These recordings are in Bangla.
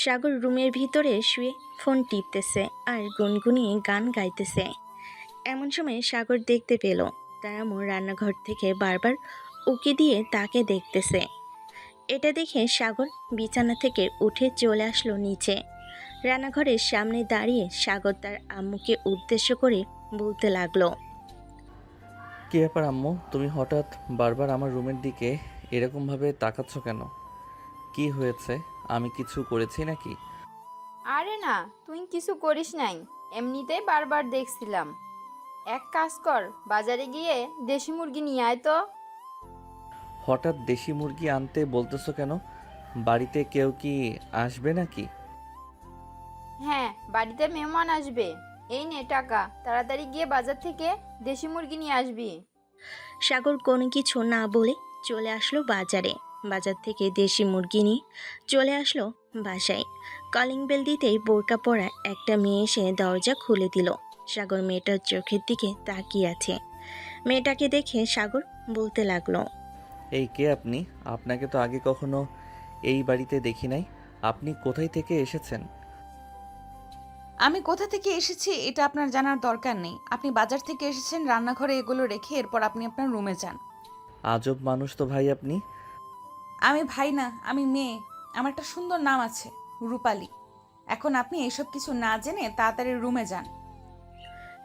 সাগর রুমের ভিতরে শুয়ে ফোন টিপতেছে আর গুনগুনিয়ে গান গাইতেছে। এমন সময় সাগর দেখতে পেল তার আম্মু রান্নাঘর থেকে বারবার উকি দিয়ে তাকে দেখতেছে। এটা দেখে সাগর বিছানা থেকে উঠে চলে আসলো নিচে। রান্নাঘরের সামনে দাঁড়িয়ে সাগর তার আম্মুকে উদ্দেশ্য করে বলতে লাগলো। কী ব্যাপার আম্মু, তুমি হঠাৎ বারবার আমার রুমের দিকে এরকমভাবে তাকাচ্ছ কেন? কি হয়েছে? আমি কিছু করেছি নাকি? আরে না, তুই কিছু করিস নাই, এমনিতেই বারবার দেখছিলাম। এক কাজ কর, বাজারে গিয়ে দেশি মুরগি নিয়ে আয় তো। হঠাৎ দেশি মুরগি আনতে বলতেছো কেন? বাড়িতে কেউ কি আসবে নাকি? হ্যাঁ, বাড়িতে মেহমান আসবে। এই নে টাকা, তাড়াতাড়ি গিয়ে বাজার থেকে দেশি মুরগি নিয়ে আসবি। সাগর কোনো কিছু না বলে চলে আসলো বাজারে। বাজার থেকে দেশি মুরগি নিয়ে চলে আসলো বাসায়। কলিং বেল দিতেই বোরকা পরা একটা মেয়ে এসে দরজা খুলে দিল। সাগর মেয়েটার চোখের দিকে তাকিয়ে আছে। মেয়েটাকে দেখে সাগর বলতে লাগলো। এই কে আপনি? আপনাকে তো আগে কখনো এই বাড়িতে দেখি নাই। আপনি কোথায় থেকে এসেছেন? আমি কোথা থেকে এসেছি এটা আপনার জানার দরকার নেই। আপনি বাজার থেকে এসেছেন, রান্নাঘরে এগুলো রেখে এরপর আপনি আপনার রুমে যান। আজব মানুষ তো ভাই আপনি। আমি ভাই না, আমি মেয়ে। আমার একটা সুন্দর নাম আছে, রূপালী। এখন আপনি এসব কিছু না জেনে তাড়াতাড়ি রুমে যান।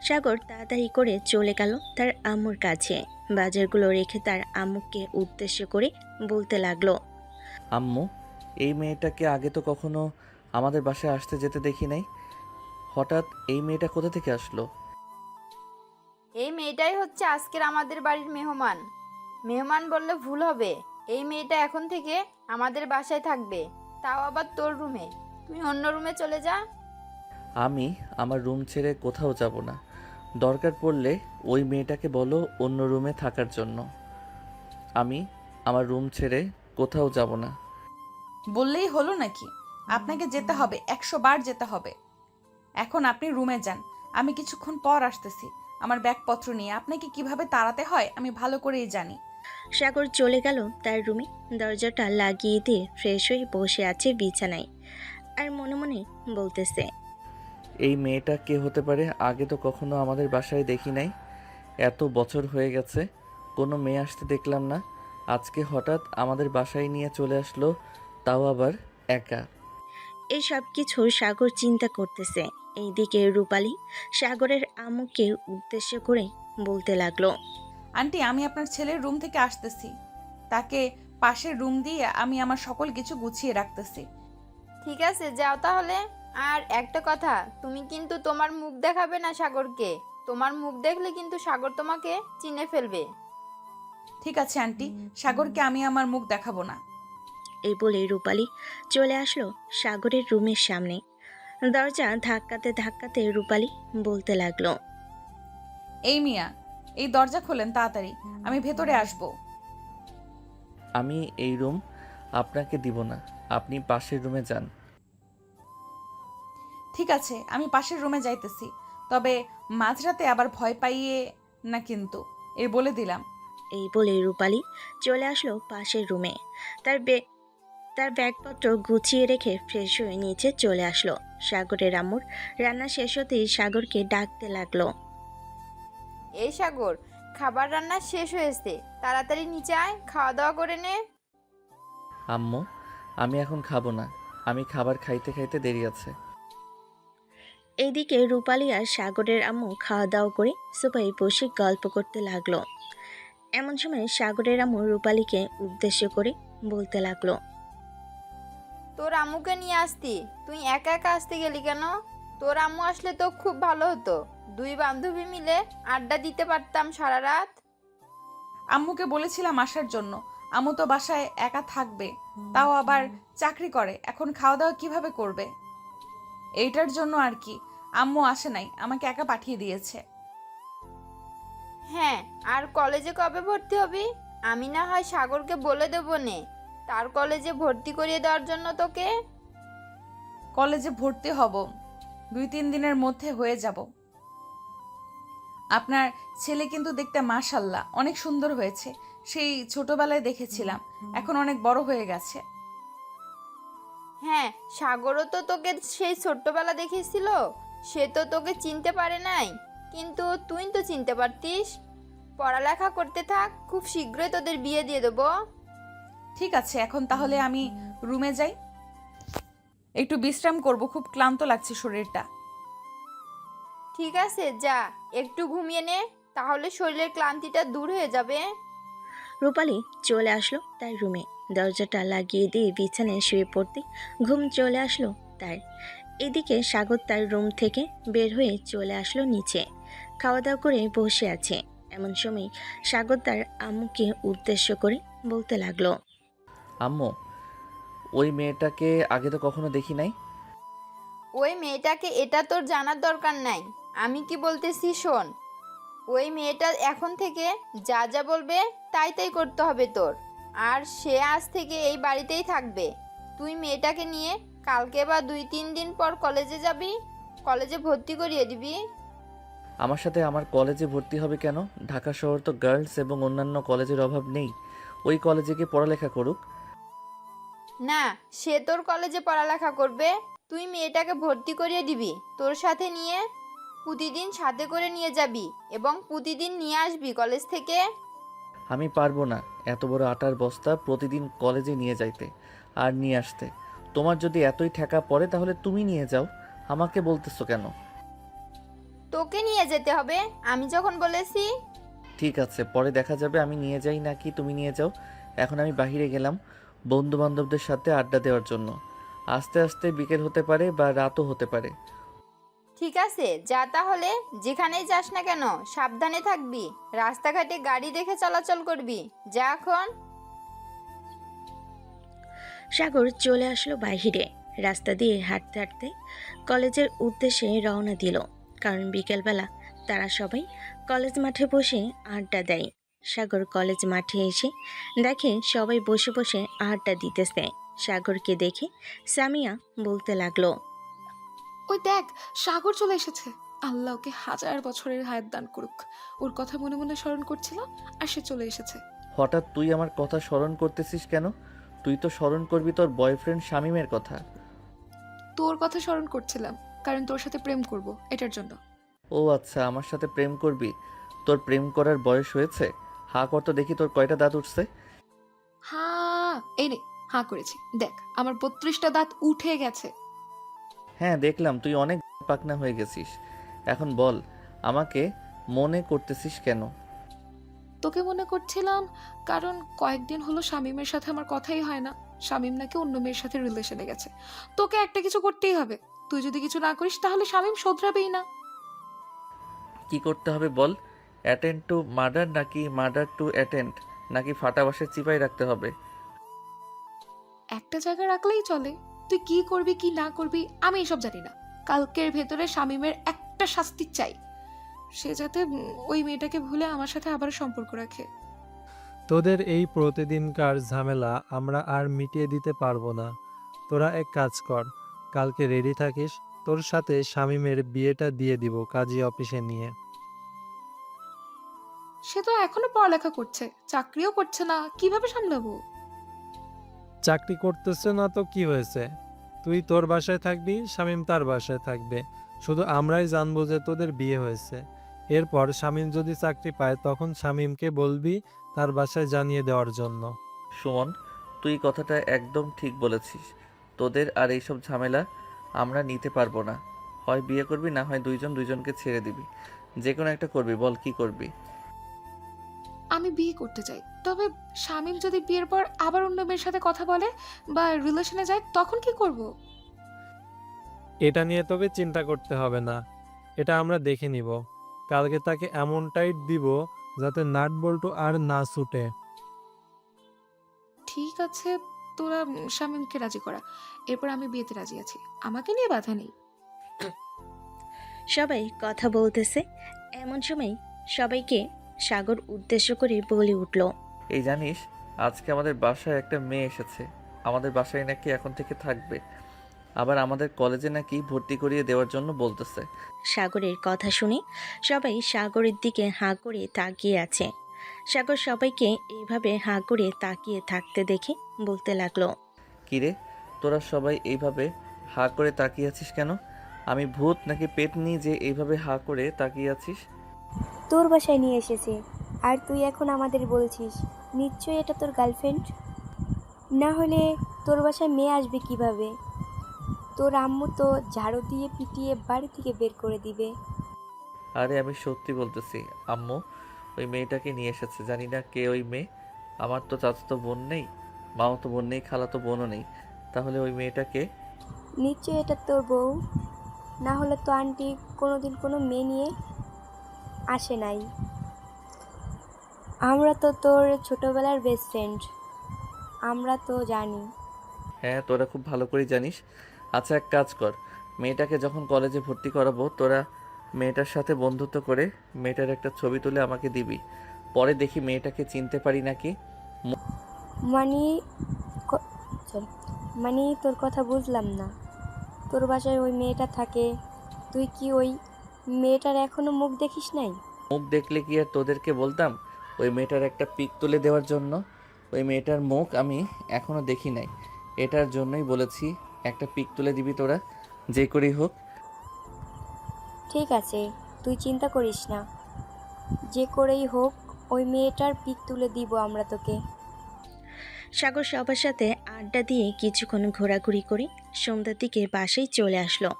সাগর তাড়াতাড়ি করে চলে গেল তার আম্মুর কাছে। বাজারগুলো রেখে তার আম্মুকে উদ্দেশ্য করে বলতে লাগলো। আম্মু, এই মেয়েটাকে আগে তো কখনো আমাদের বাসায় আসতে যেতে দেখি নাই। হঠাৎ এই মেয়েটা কোথা থেকে আসলো? এই মেয়েটাই হচ্ছে আজকের আমাদের বাড়ির মেহমান। মেহমান বললে ভুল হবে। এই মেয়েটা এখন থেকে আমাদের বাসায় থাকবে, তাও আবার তোর রুমে। তুই অন্য রুমে চলে যা। আমি আমার রুম ছেড়ে কোথাও যাব না। দরকার পড়লে ওই মেয়েটাকে বলো অন্য রুমে থাকার জন্য। আমি আমার রুম ছেড়ে কোথাও যাব না। বললেই হলো নাকি? আপনাকে যেতে হবে, 100 বার যেতে হবে। এখন আপনি রুমে যান, আমি কিছুক্ষণ পর আসতেছি। আমার ব্যাগপত্র নিয়ে আপনাকে কিভাবে তাড়াতে হয় আমি ভালো করেই জানি। সাগর চলে গেল তার রুমে। দরজাটা লাগিয়ে দিয়ে ফ্রেশ হয়ে বসে আছে বিছানায় আর মনে মনে বলতেছে। এই মেয়েটা কে হতে পারে? আগে তো কখনো আমাদের বাসায় দেখি নাই। এত বছর হয়ে গেছে কোনো মেয়ে আসতে দেখলাম না। আজকে হঠাৎ আমাদের বাসায় নিয়ে চলে আসলো, তাও আবার একা। এই সব কিছু সাগর চিন্তা করতেছে। এইদিকে রূপালী সাগরের আম্মুকে উদ্দেশ্য করে বলতে লাগলো। আন্টি, আমি আপনার ছেলের রুম থেকে আসতেছি। তাকে পাশের রুম দিয়ে আমি আমার সকল কিছু গুছিয়ে রাখতেছি। ঠিক আছে, যাও তাহলে। আর একটা কথা, তুমি কিন্তু তোমার মুখ দেখাবে না সাগরকে। তোমার মুখ দেখলে কিন্তু সাগর তোমাকে চিনে ফেলবে। ঠিক আছে আন্টি, সাগরকে আমি আমার মুখ দেখাবো না। এই বলে রূপালী চলে আসলো সাগরের রুমের সামনে। দরজা ধাক্কাতে ধাক্কাতে রূপালী বলতে লাগলো। এই মিয়া, এই দরজা খোলেন তাড়াতাড়ি, আমি ভেতরে আসব। আমি এই রুম আপনাকে দিব না, আপনি পাশের রুমে যান। ঠিক আছে, আমি পাশের রুমে যাইতেছি, তবে মাঝরাতে আবার ভয় পাইয়ে না কিন্তু, এই বলে দিলাম। এই বলে রূপালী চলে আসলো পাশের রুমে। তার বে তার ব্যাগপত্র গুছিয়ে রেখে ফ্রেশ হয়ে নিচে চলে আসলো। সাগরের আম্মুর রান্না শেষ হতেই সাগরকে ডাকতে লাগলো। এই সাগর, খাবার রান্না শেষ হয়েছে, তাড়াতাড়ি নিচে আয়, খাওয়া দাওয়া করে নে। আম্মু, আমি এখন খাবো না। আমি খাবার খাইতে খাইতে দেরি আছে। এইদিকে রূপালী আর সাগরের আম্মু খাওয়া দাওয়া করে সোফায় বসে গল্প করতে লাগলো। এমন সময় সাগরের আম্মু রূপালীকে উদ্দেশ্য করে বলতে লাগলো। তোর আম্মুকে নিয়ে আসতি, তুই একা একা আসতে গেলি কেন? তোর আম্মু আসলে তো খুব ভালো হতো, দুই বান্ধবী মিলে আড্ডা দিতে পারতাম সারা রাত। আম্মুকে বলেছিলাম আসার জন্য, আম্মু তো বাসায় একা থাকবে, তাও আবার চাকরি করে, এখন খাওয়া দাওয়া কিভাবে করবে? এইটার জন্য আর কি আম্মু আসে নাই, আমাকে একা পাঠিয়ে দিয়েছে। হ্যাঁ, আর কলেজে কবে ভর্তি হবি? আমি না হয় সাগরকে বলে দেবো নে, তার কলেজে ভর্তি করিয়ে দেওয়ার জন্য তোকে। কলেজে ভর্তি হব 2-3 দিনের মধ্যে হয়ে যাব। আপনার ছেলে কিন্তু দেখতে মাশাল্লাহ অনেক সুন্দর হয়েছে। সেই ছোটবেলায় দেখেছিলাম, এখন অনেক বড় হয়ে গেছে। হ্যাঁ, সাগরও তো তোকে সেই ছোট্টবেলা দেখেছিল। সে তো তোকে চিনতে পারে নাই, কিন্তু তুই তো চিনতে পারতিস। পড়ালেখা করতে থাক, খুব শীঘ্রই তোদের বিয়ে দিয়ে দেবো। ঠিক আছে, এখন তাহলে আমি রুমে যাই, একটু বিশ্রাম করব, খুব ক্লান্ত লাগছে শরীরটা। ঠিক আছে, যা একটু ঘুমিয়ে নে, তাহলে শরীরের ক্লান্তিটা দূর হয়ে যাবে। রূপালী চলে আসলো তার রুমে, দরজাটা লাগিয়ে দিয়ে বিছানায় শুয়ে পড়তে ঘুম চলে আসলো তার। এদিকে সাগর তার রুম থেকে বের হয়ে চলে আসলো নিচে, খাওয়া দাওয়া করে বসে আছে। এমন সময় সাগর তার আম্মুকে উদ্দেশ্য করে বলতে লাগলো, আম্মু, ওই মেয়েটাকে আগে তো কখনো দেখি নাই। ওই মেয়েটাকে এটা তোর জানার দরকার নাই। আমি কি বলতেছি শোন, ওই মেয়েটা এখন থেকে যা যা বলবে তাই তাই করতে হবে তোর। আর সে আজ থেকে এই বাড়িতেই থাকবে। তুই মেয়েটাকে নিয়ে কালকে বা 2-3 দিন পর কলেজে যাবি, কলেজে ভর্তি করিয়ে দিবি। আমার সাথে আমার কলেজে ভর্তি হবে কেন? ঢাকা শহর তো গার্লস এবং অন্যান্য কলেজের অভাব নেই। ওই কলেজে গিয়ে পড়ালেখা করুক। না, সে তোর কলেজে পড়ালেখা করবে। তুই মেয়েটাকে ভর্তি করিয়ে দিবি, তোর সাথে নিয়ে প্রতিদিন সাথে করে নিয়ে যাবি এবং প্রতিদিন নিয়ে আসবি কলেজ থেকে। আমি পারবো না এত বড় আটার বস্তা প্রতিদিন কলেজে নিয়ে যাইতে আর নিয়ে আসতে। তোমার যদি এতই ঠেকা পড়ে তাহলে তুমি নিয়ে যাও, আমাকে বলতেছো কেন? তোকে নিয়ে যেতে হবে, আমি যখন বলেছি। ঠিক আছে, পরে দেখা যাবে আমি নিয়ে যাই নাকি তুমি নিয়ে যাও। এখন আমি বাইরে গেলাম বন্ধু বান্ধবদের সাথে আড্ডা দেওয়ার জন্য। আস্তে আস্তে বিকেল হতে পারে বা রাতও হতে পারে। ঠিক আছে, যা তাহলে। যেখানেই যাস না কেন সাবধানে থাকবি, রাস্তাঘাটে গাড়ি দেখে চলাচল করবি। যা এখন। সাগর চলে আসলো বাইরে, রাস্তা দিয়ে হাঁটতে হাঁটতে কলেজের উদ্দেশ্যে রওনা দিল। কারণ বিকেলবেলা তারা সবাই কলেজ মাঠে বসে আড্ডা দেয়। সাগর কলেজ মাঠে এসে দেখে সবাই বসে বসে আড্ডা দিতেছে। সাগরকে দেখে সামিয়া বলতে লাগলো, ওই দেখ, সাগর চলে এসেছে। আল্লাহ ওকে 1000 বছরের হায়াত দান করুক। ওর কথা মনে মনে স্মরণ করছিল আর সে চলে এসেছে। হঠাৎ তুই আমার কথা স্মরণ করতেছিস কেন? তুই তো স্মরণ করবি তোর বয়ফ্রেন্ড শামীমের কথা। তোর কথা স্মরণ করছিলাম, কারণ তোর সাথে প্রেম করব, এটার জন্য। ও আচ্ছা, আমার সাথে প্রেম করবি? তোর প্রেম করার বয়স হয়েছে? হা কর তো দেখি তোর কয়টা দাঁত উঠছে। হ্যাঁ, এই নে, হ্যাঁ করেছি, দেখ আমার 32টা দাঁত উঠে গেছে। হ্যাঁ দেখলাম, তুই অনেক পাকনা হয়ে গেছিস। এখন বল, আমাকে মনে করতেছিস কেন? তোকে মনে করছিলাম কারণ কয়েকদিন হলো শামীমের সাথে আমার কথাই হয় না। শামীম নাকি অন্য মেয়ের সাথে রিলেশনে গেছে। তোকে একটা কিছু করতেই হবে। তুই যদি কিছু না করিস তাহলে শামীম শোধরাবেই না। কি করতে হবে বল? অ্যাটেন্ড টু মার্ডার নাকি মার্ডার টু অ্যাটেন্ড, নাকি ফাটা বাঁশের চিপাই রাখতে হবে? একটা জায়গায় রাখলেই চলে। তুই কি করবি কি না করবি আমি এসব জানি না। কালকের ভেতরে শামীমের একটা শাস্তি চাই। সে যাতে ওই মেয়েটাকে ভুলে আমার সাথে আবার সম্পর্ক রাখে। তোদের এই প্রতিদিনকার ঝামেলা আমরা আর মিটিয়ে দিতে পারবো না। তোরা এক কাজ কর, কালকে রেডি থাকিস, তোর সাথে শামীমের বিয়েটা দিয়ে দিব কাজী অফিসে নিয়ে। সে তো এখনো পড়ালেখা করছে, চাকরিও করছে না, কিভাবে সামলাবো? চাকরি করতেছে না তো কি হয়েছে? তুই তোর বাসায় থাকবি, শামীম তার বাসায় থাকবে। শুধু আমরাই জানবো যে তোদের বিয়ে হয়েছে। এরপর শামীম যদি চাকরি পায় তখন শামীমকে বলবি তার বাসায় জানিয়ে দেওয়ার জন্য। সুমন, তুই কথাটা একদম ঠিক বলেছিস। তোদের আর এইসব ঝামেলা আমরা নিতে পারবো না। হয় বিয়ে করবি, না হয় দুইজন দুইজনকে ছেড়ে দিবি। যে কোনো একটা করবি, বল কি করবি? আমি বিয়ে করতে চাই, তবে শামীম যদি বিয়ের পর আবার অন্য মেয়ের সাথে কথা বলে বা রিলেশনে যায় তখন কি করব? এটা নিয়ে তবে চিন্তা করতে হবে না, এটা আমরা দেখে নিব। কালকে তাকে এমন টাইট দিব যাতে নাট বল্টু আর না ছুটে। ঠিক আছে, তোরা শামীমকে রাজি করা, এরপর আমি বিয়েতে রাজি আছি, আমাকে নিয়ে বাধা নেই। সবাই কথা বলতেছে। এমন সময় সবাইকে সাগর উদ্দেশ্য করে বলে উঠল, এই জানিস, আজকে আমাদের বাসায় একটা মেয়ে এসেছে। আমাদের বাসায় নাকি এখন থেকে থাকবে, আবার আমাদের কলেজে নাকি ভর্তি করিয়ে দেওয়ার জন্য বলতেছে। সাগরের কথা শুনে সবাই সাগরের দিকে হাঁ করে তাকিয়ে আছে। সাগর সবাইকে এইভাবে হাঁ করে তাকিয়ে থাকতে দেখে বলতে লাগলো, কিরে, তোরা সবাই এইভাবে হা করে তাকিয়ে আছিস কেন? আমি ভূত নাকি পেতনি যে এইভাবে হা করে তাকিয়ে আছিস? তোর বাসায় নিয়ে এসেছে আর তুই এখন আমাদের বলছিস নিশ্চয়ই এটা তোর গার্লফ্রেন্ড। না হলে তোর বাসায় মেয়ে আসবে কিভাবে? তোর আম্মু তো ঝাড়ু দিয়ে পিটিয়ে বাড়ি থেকে বের করে দিবে। আরে আমি সত্যি বলতেছি আম্মু, ওই মেয়েটাকে নিয়ে এসেছে। জানি না কে ওই মেয়ে। আমার তো চাচাতো বোন নেই, মামাতো বোন নেই, খালাতো বোনও নেই। তাহলে ওই মেয়েটাকে? নিশ্চয়ই এটা তোর বউ। না হলে তো আন্টি কোনোদিন কোনো মেয়ে নিয়ে আসে নাই। আমরা তো তোর ছোটবেলার বেস্ট ফ্রেন্ড, আমরা তো জানি। হ্যাঁ, তোরা খুব ভালো করেই জানিস। আচ্ছা, এক কাজ কর, মেয়েটাকে যখন কলেজে ভর্তি করাবো তোরা মেয়েটার সাথে বন্ধুত্ব করে মেয়েটার একটা ছবি তুলে আমাকে দিবি। পরে দেখি মেয়েটাকে চিনতে পারি নাকি। মানে সরি, মানে তোর কথা বুঝলাম না। তোর বাসায় ওই মেয়েটা থাকে, তুই কি ওই মেয়েটার এখনো মুখ দেখিস নাই? মুখ দেখলে কি আর তোদেরকে বলতাম ওই মেয়েটার একটা পিক তুলে দেওয়ার জন্য? ওই মেয়েটার মুখ আমি এখনো দেখি নাই, এটার জন্যই বলেছি একটা পিক তুলে দিবি তোরা, যে করেই হোক। ঠিক আছে, তুই চিন্তা করিস না, যে করেই হোক ওই মেয়েটার পিক তুলে দিব আমরা তোকে। সাগর সবার সাথে আড্ডা দিয়ে কিছুক্ষণ ঘোরাঘুরি করে সন্ধ্যার দিকে বাসায় চলে আসলো।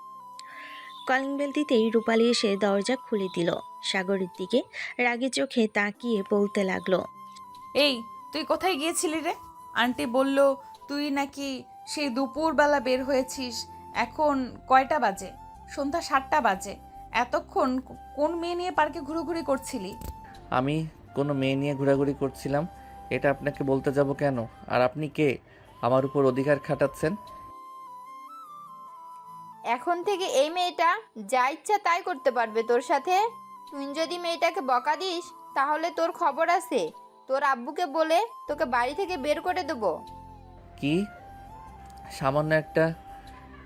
কলিং বেল দিতেই রূপালী এসে দরজা খুলে দিল। সাগরের দিকে রাগী চোখে তাকিয়ে বলতে লাগলো, এই, তুই কোথায় গিয়েছিলি রে? আন্টি বলল তুই নাকি সেই দুপুরবেলা বের হয়েছিস। এখন কয়টা বাজে? সন্ধ্যা 7টা বাজে। এতক্ষণ কোন মেয়ে নিয়ে পার্কে ঘুরোঘুরি করছিলি? আমি কোনো মেয়ে নিয়ে ঘোরাঘুরি করছিলাম, এটা আপনাকে বলতে যাব কেন? আর আপনি কে আমার উপর অধিকার খাটাচ্ছেন? এখন থেকে এই মেয়েটা যা ইচ্ছা তাই করতে পারবে তোর সাথে। তুই যদি মেয়েটাকে বকা দিস তাহলে তোর খবর আছে। তোর আব্বুকে বলে তোকে বাড়ি থেকে বের করে দেবো। কি সামান্য একটা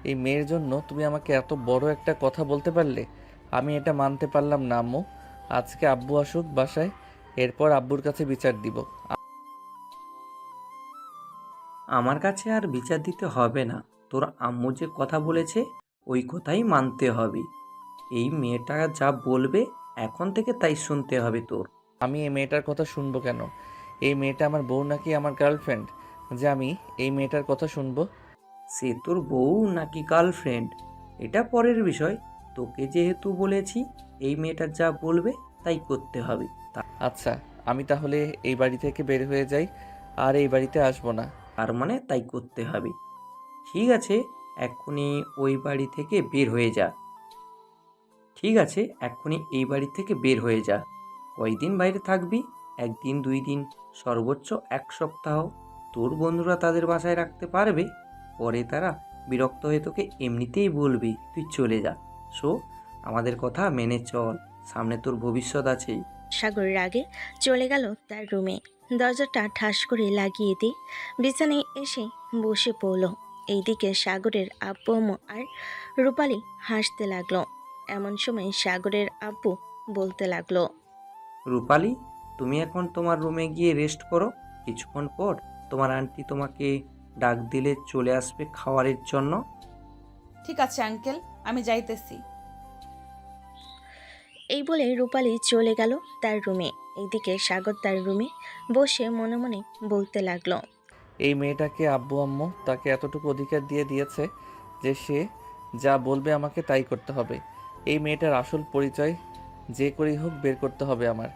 এই মেয়ের জন্য তুমি আমাকে এত বড় একটা কথা বলতে পারলে? আমি এটা মানতে পারলাম না আম্মু। আজকে আব্বু আসুক বাসায়, এরপর আব্বুর কাছে বিচার দিব। আমার কাছে আর বিচার দিতে হবে না। তোর আম্মু যে কথা বলেছে ওই কথাই মানতে হবে। এই মেয়েটা যা বলবে এখন থেকে তাই শুনতে হবে তোর। আমি এই মেয়েটার কথা শুনবো কেন? এই মেয়েটা আমার বউ নাকি আমার গার্লফ্রেন্ড যে আমি এই মেয়েটার কথা শুনবো? সে তোর বউ নাকি গার্লফ্রেন্ড এটা পরের বিষয়। তোকে যেহেতু বলেছি এই মেয়েটা যা বলবে তাই করতে হবে। আচ্ছা, আমি তাহলে এই বাড়ি থেকে বের হয়ে যাই, আর এই বাড়িতে আসবো না। তার মানে তাই করতে হবে। ঠিক আছে, এক্ষুনি ওই বাড়ি থেকে বের হয়ে যা। ঠিক আছে, এক্ষুনি এই বাড়ি থেকে বের হয়ে যা। কয়দিন বাইরে থাকবি? 1 দিন 2 দিন, সর্বোচ্চ 1 সপ্তাহ। তোর বন্ধুরা তাদের বাসায় রাখতে পারবে। পরে তারা বিরক্ত হয়ে তোকে এমনিতেই বলবে তুই চলে যা। সো আমাদের কথা মেনে চল, সামনে তোর ভবিষ্যৎ আছে। সাগর রাগে চলে গেল তার রুমে। দরজাটা ঠাস করে লাগিয়ে দিয়ে বিছানায় এসে বসে পড়ল। এইদিকে সাগরের আব্বু আম্মু আর রূপালী হাসতে লাগলো। এমন সময় সাগরের আব্বু বলতে লাগলো, রূপালী, তুমি এখন তোমার রুমে গিয়ে রেস্ট করো। কিছুক্ষণ পর তোমার আন্টি তোমাকে ডাক দিলে চলে আসবে খাবারের জন্য। ঠিক আছে আঙ্কেল, আমি যাইতেছি। এই বলে রূপালী চলে গেল তার রুমে। এইদিকে সাগর তার রুমে বসে মনে মনে বলতে লাগলো, এই মেয়েটাকে আব্বু আম্মু তাকে এতটুকু অধিকার দিয়ে দিয়েছে যে সে যা বলবে আমাকে তাই করতে হবে। এই মেয়েটার আসল পরিচয় যে করেই হোক বের করতে হবে আমার।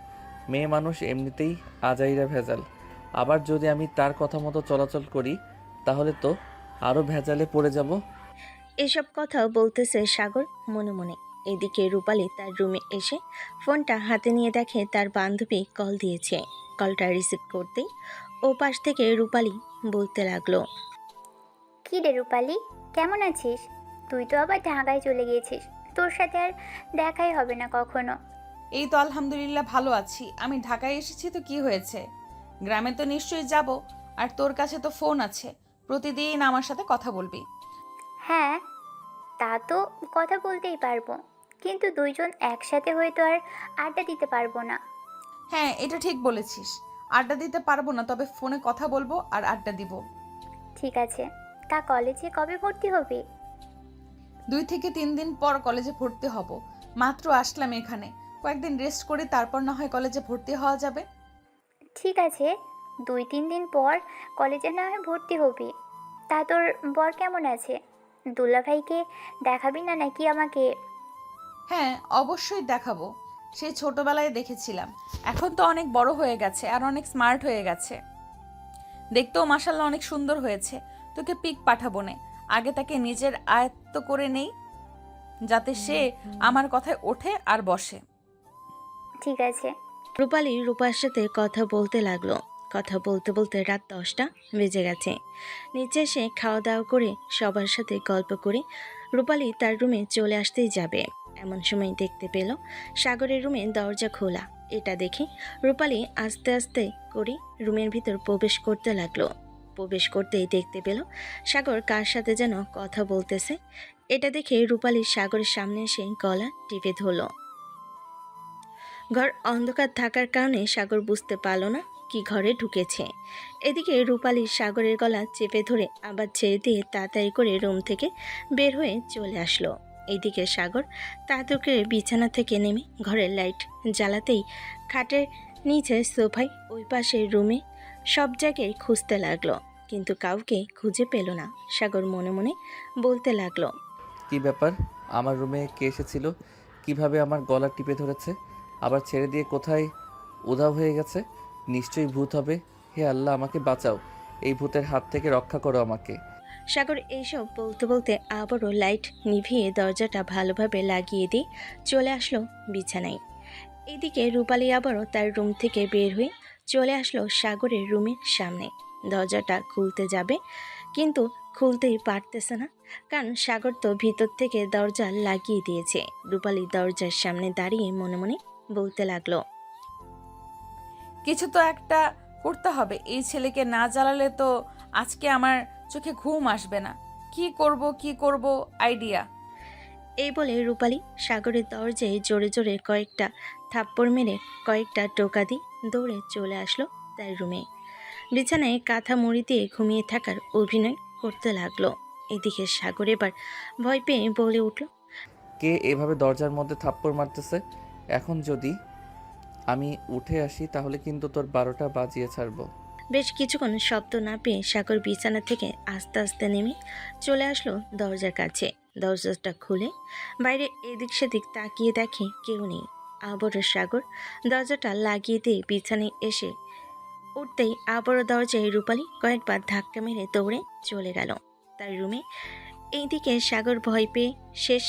মেয়ে মানুষ এমনিতেই আজাইরা ভেজাল, আবার যদি আমি তার কথা মতো চলাচল করি তাহলে তো আরও ভেজালে পড়ে যাব। এসব কথা বলতেছে সাগর মনে মনে। এদিকে রূপালী তার রুমে এসে ফোনটা হাতে নিয়ে দেখে তার বান্ধবী কল দিয়েছে। কলটা রিসিভ করতেই ও পাশ থেকে রূপালী বলতে লাগলো, কী রে রূপালি, কেমন আছিস? তুই তো আবার ঢাকায় চলে গিয়েছিস, তোর সাথে আর দেখাই হবে না কখনো। এই তো আলহামদুলিল্লাহ ভালো আছি। আমি ঢাকায় এসেছি তো কি হয়েছে? গ্রামে তো নিশ্চয়ই যাব। আর তোর কাছে তো ফোন আছে, প্রতিদিন আমার সাথে কথা বলবি। হ্যাঁ, তা তো কথা বলতেই পারবো, কিন্তু দুইজন একসাথে হয়ে তো আর আড্ডা দিতে পারবো না। হ্যাঁ, এটা ঠিক বলেছিস। আড্ডা দিতে পারবো না, তবে ফোনে কথা বলবো আর আড্ডা দিব। ঠিক আছে, তা কলেজে কবে ভর্তি হবে? 2 থেকে 3 দিন পর কলেজে ভর্তি হব। মাত্র আসলাম এখানে, কয়েকদিন রেস্ট করে তারপর না হয় কলেজে ভর্তি হওয়া যাবে। ঠিক আছে, 2-3 দিন পর কলেজে না হয় ভর্তি হবি। তা তোর বর কেমন আছে? দুলাভাইকে দেখাবি না নাকি আমাকে? হ্যাঁ, অবশ্যই দেখাবো। সেই ছোটবেলায় দেখেছিলাম, এখন তো অনেক বড় হয়ে গেছে আর অনেক স্মার্ট হয়ে গেছে। দেখতেও মাশাল্লাহ অনেক সুন্দর হয়েছে। তোকে পিক পাঠাবো নে, আগে তাকে নিজের আয়ত্ত করে নেই, যাতে সে আমার কথায় ওঠে আর বসে। ঠিক আছে। রূপালী রূপার সাথে কথা বলতে লাগলো। কথা বলতে বলতে রাত 10টা বেজে গেছে। নিচে এসে খাওয়া দাওয়া করে সবার সাথে গল্প করে রূপালী তার রুমে চলে আসতেই যাবে, এমন সময় দেখতে পেল সাগরের রুমে দরজা খোলা। এটা দেখে রূপালী আস্তে আস্তে করে রুমের ভিতর প্রবেশ করতে লাগলো। প্রবেশ করতেই দেখতে পেল সাগর কার সাথে যেন কথা বলতেছে। এটা দেখে রূপালী সাগরের সামনে এসে গলা টিপে ধরল। ঘর অন্ধকার থাকার কারণে সাগর বুঝতে পারল না কি ঘরে ঢুকেছে। এদিকে রূপালী সাগরের গলা চেপে ধরে আবার ছেড়ে দিয়ে তাড়াতাড়ি করে রুম থেকে বের হয়ে চলে আসলো। এইদিকে সাগর তাড়াতাড়ি করে বিছানা থেকে নেমে ঘরের লাইট জ্বালাতেই খাটের নিচে সোফায় ওই পাশে রুমে সব জায়গায় খুঁজতে লাগলো, কিন্তু কাউকে খুঁজে পেল না। সাগর মনে মনে বলতে লাগলো, কি ব্যাপার? আমার রুমে কে এসেছিল? কিভাবে আমার গলা টিপে ধরেছে, আবার ছেড়ে দিয়ে কোথায় উধাও হয়ে গেছে? নিশ্চয়ই ভূত হবে। হে আল্লাহ, আমাকে বাঁচাও, এই ভূতের হাত থেকে রক্ষা করো আমাকে। সাগর এইসব বলতে বলতে আবারও লাইট নিভিয়ে দরজাটা ভালোভাবে লাগিয়ে দিয়ে চলে আসলো বিছানায়। এদিকে রূপালী আবারও তার রুম থেকে বের হয়ে চলে আসলো সাগরের রুমের সামনে। দরজাটা খুলতে যাবে, কিন্তু খুলতেই পারতেছে না, কারণ সাগর তো ভিতর থেকে দরজা লাগিয়ে দিয়েছে। রূপালী দরজার সামনে দাঁড়িয়ে মনে মনে বলতে লাগলো, কিছু তো একটা করতে হবে, এই ছেলেকে না জ্বালালে তো আজকে আমার চোখে ঘুম আসবে না। কি করব আইডিয়া। এই বলে রূপালী সাগরের দরজায় জোরে জোরে কয়েকটা থাপ্পড় মেরে কয়েকটা টোকা দিয়ে দৌড়ে চলে আসলো তার রুমে। বিছানায় কাঁথা মুড়ি দিয়ে ঘুমিয়ে থাকার অভিনয় করতে লাগলো। এদিকে সাগর এবার ভয় পেয়ে বলে উঠল, কে এভাবে দরজার মধ্যে থাপ্পড় মারতেছে? এখন যদি আমি উঠে আসি তাহলে কিন্তু তোর 12টা বাজিয়ে ছাড়বো। বেশ কিছুক্ষণ শব্দ না পেয়ে সাগর বিছানা থেকে আস্তে আস্তে নেমে চলে আসলো দরজার কাছে। দরজাটা খুলে বাইরে এদিক সেদিক তাকিয়ে দেখে কেউ নেই। আবারও সাগর দরজাটা লাগিয়ে দিয়ে বিছানায় এসে উঠতেই আবারও দরজায় রূপালী কয়েকবার ধাক্কা মেরে দৌড়ে চলে গেল তার রুমে। এইদিকে সাগর ভয় পেয়ে শেষ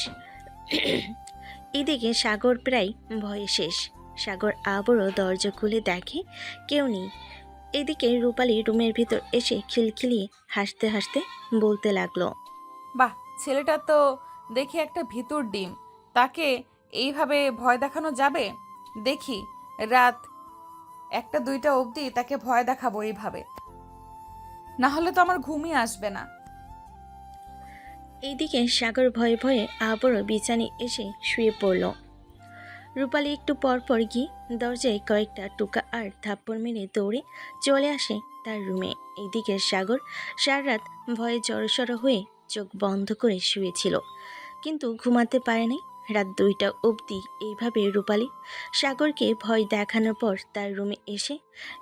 এদিকে সাগর প্রায় ভয়ে শেষ। সাগর আবারও দরজা খুলে দেখে কেউ নেই। এদিকে রূপালী রুমের ভিতর এসে খিলখিলিয়ে হাসতে হাসতে বলতে লাগলো, বাহ, ছেলেটা তো দেখি একটা ভিতর ডিম, তাকে এইভাবে ভয় দেখানো যাবে? দেখি রাত 1টা 2টা অবধি তাকে ভয় দেখাবো এইভাবে, না হলে তো আমার ঘুমই আসবে না। এইদিকে সাগর ভয়ে ভয়ে আবারও বিছানায় এসে শুয়ে পড়ল। রূপালী একটু পর পর গিয়ে দরজায় কয়েকটা টোকা আর থাপ্পড় মেরে দৌড়ে চলে আসে তার রুমে। এইদিকে সাগর সারা রাত ভয়ে জড়সড় হয়ে চোখ বন্ধ করে শুয়েছিল, কিন্তু ঘুমাতে পারে নাই। রাত 2টা অবধি এইভাবে রূপালী সাগরকে ভয় দেখানোর পর তার রুমে এসে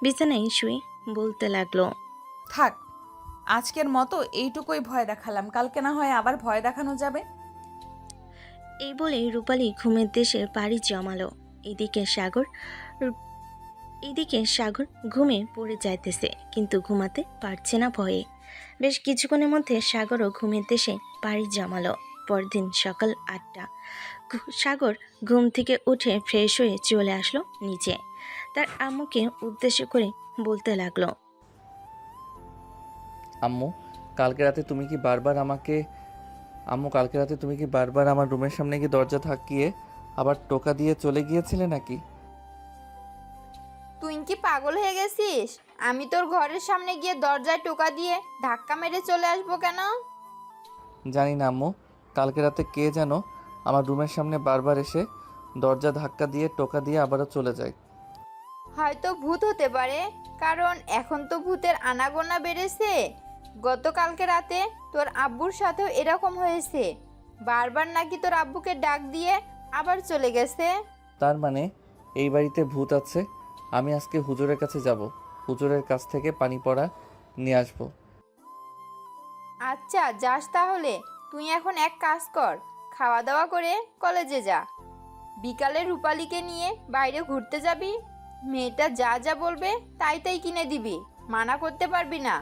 বিছানায় শুয়ে বলতে লাগলো, থাক, আজকের মতো এইটুকুই ভয় দেখালাম, কালকে না হয় আবার ভয় দেখানো যাবে। এই বলে রূপালী ঘুমের দেশে পাড়ি জমালো। এদিকে সাগর ঘুমে পড়ে যাইতেছে, কিন্তু ঘুমাতে পারছে না ভয়ে। বেশ কিছুক্ষণের মধ্যে সাগরও ঘুমের দেশে পাড়ি জমালো। পরদিন সকাল 8টা সাগর ঘুম থেকে উঠে ফ্রেশ হয়ে চলে আসলো নিচে। তার আম্মুকে উদ্দেশ্য করে বলতে লাগলো, আম্মু, কালকে রাতে তুমি কি বারবার আমার রুমের সামনে গিয়ে দরজা থাকিয়ে আবার টোকা দিয়ে চলে গিয়েছিলে নাকি? তুই কি পাগল হয়ে গেছিস? আমি তোর ঘরের সামনে গিয়ে দরজায় টোকা দিয়ে ধাক্কা মেরে চলে আসবো কেন? জানি না আম্মু, কালকে রাতে কে যেন আমার রুমের সামনে বারবার এসে দরজা ধাক্কা দিয়ে টোকা দিয়ে আবারও চলে যায়। হয়তো ভূত হতে পারে, কারণ এখন তো ভূতের আনাগোনা বেড়েছে। গতকালকে রাতে তোর আব্বুর সাথেও এরকম হয়েছে। বারবার নাকি তোর আব্বুকে ডাক দিয়ে আবার চলে গেছে। তার মানে এই বাড়িতে ভূত আছে। আমি আজকে হুজুরের কাছে যাব, হুজুরের কাছ থেকে পানি পড়া নিয়ে আসবো। আচ্ছা যাস তাহলে। তুই এখন এক কাজ কর, খাওয়া দাওয়া করে কলেজে যা। বিকালে রূপালীকে নিয়ে বাইরে ঘুরতে যাবি। মেয়েটা যা যা বলবে তাই তাই কিনে দিবি, মানা করতে পারবি না।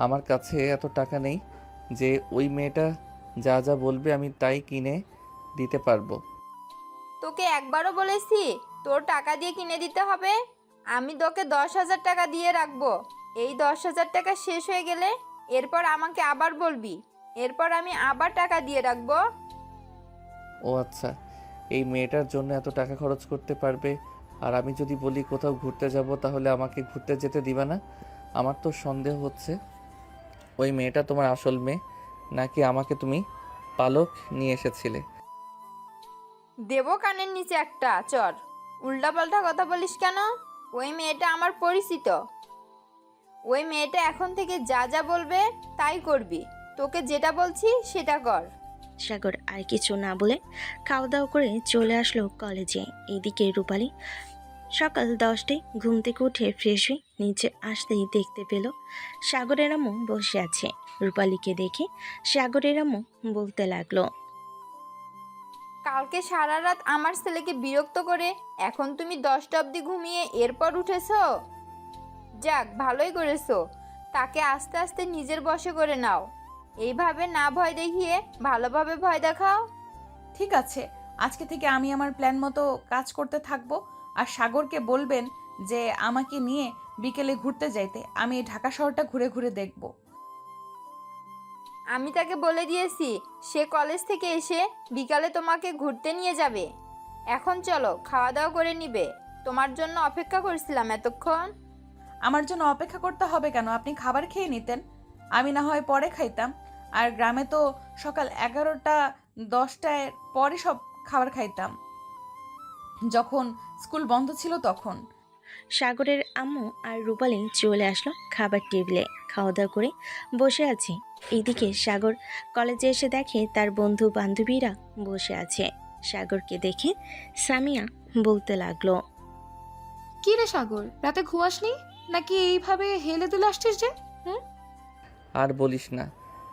আমার কাছে এত টাকা নেই যে ওই মেয়েটা যা যা বলবে আমি তাই কিনে দিতে পারবো। তোকে একবারও বলেছি তোর টাকা দিয়ে কিনে দিতে হবে? আমি তোকে 10,000 টাকা দিয়ে রাখবো। এই 10,000 টাকা শেষ হয়ে গেলে এরপর আমাকে আবার বলবি, এরপর আমি আবার টাকা দিয়ে রাখবো। ও আচ্ছা, এই মেয়েটার জন্য এত টাকা খরচ করতে পারবে, আর আমি যদি বলি কোথাও ঘুরতে যাব তাহলে আমাকে ঘুরতে যেতে দিবা না? আমার তো সন্দেহ হচ্ছে ওই মেয়েটা তোমার আসল মেয়ে, নাকি আমাকে তুমি পালক নিয়ে এসেছিলে। দেবো কানের নিচে একটা চর। উল্টাপাল্টা কথা বলিস কেন? ওই মেয়েটা আমার পরিচিত। ওই মেয়েটা এখন থেকে যা যা বলবে তাই করবি। তোকে যেটা বলছি সেটা কর। সাগর আর কিছু না বলে খাওয়া দাওয়া করে চলে আসলো কলেজে। এদিকে রূপালী সকাল 10টায় ঘুম থেকে উঠে ফ্রেশ হয়ে নিচে আসতেই দেখতে পেল সাগরের আম্মু বসে আছে। রূপালীকে দেখে সাগরের আম্মু বলতে লাগলো, কালকে সারা রাত আমার ছেলেকে বিরক্ত করে এখন তুমি 10টা অবধি ঘুমিয়ে এরপর উঠেছো। যাক, ভালোই করেছো। তাকে আস্তে আস্তে নিজের বশে করে নাও। এইভাবে না ভয় দেখিয়ে ভালোভাবে ভয় দেখাও। ঠিক আছে, আজকে থেকে আমি আমার প্ল্যান মতো কাজ করতে থাকবো। আর সাগরকে বলবেন যে আমাকে নিয়ে বিকেলে ঘুরতে যাইতে। আমি এই ঢাকা শহরটা ঘুরে ঘুরে দেখব। আমি তাকে বলে দিয়েছি সে কলেজ থেকে এসে বিকালে তোমাকে ঘুরতে নিয়ে যাবে। এখন চলো, খাওয়া দাওয়া করে নিবে। তোমার জন্য অপেক্ষা করছিলাম এতক্ষণ। আমার জন্য অপেক্ষা করতে হবে কেন? আপনি খাবার খেয়ে নিতেন, আমি না হয় পরে খাইতাম। আর গ্রামে তো সকাল 11টা 10টায় পরে সব খাবার খাইতাম, যখন স্কুল বন্ধ ছিল তখন। সাগরের আম্মু আর রূপালী চলে আসলো খাবার টেবিলে। খাওয়া দাওয়া করে বসে আছে। এদিকে সাগর কলেজে এসে দেখে তার বন্ধু বান্ধবীরা বসে আছে। সাগরকে দেখে সামিয়া বলতে লাগলো, কি রে সাগর, রাতে ঘুমাসনি নাকি এইভাবে হেলে দুলে আসছিস যে? আর বলিস না,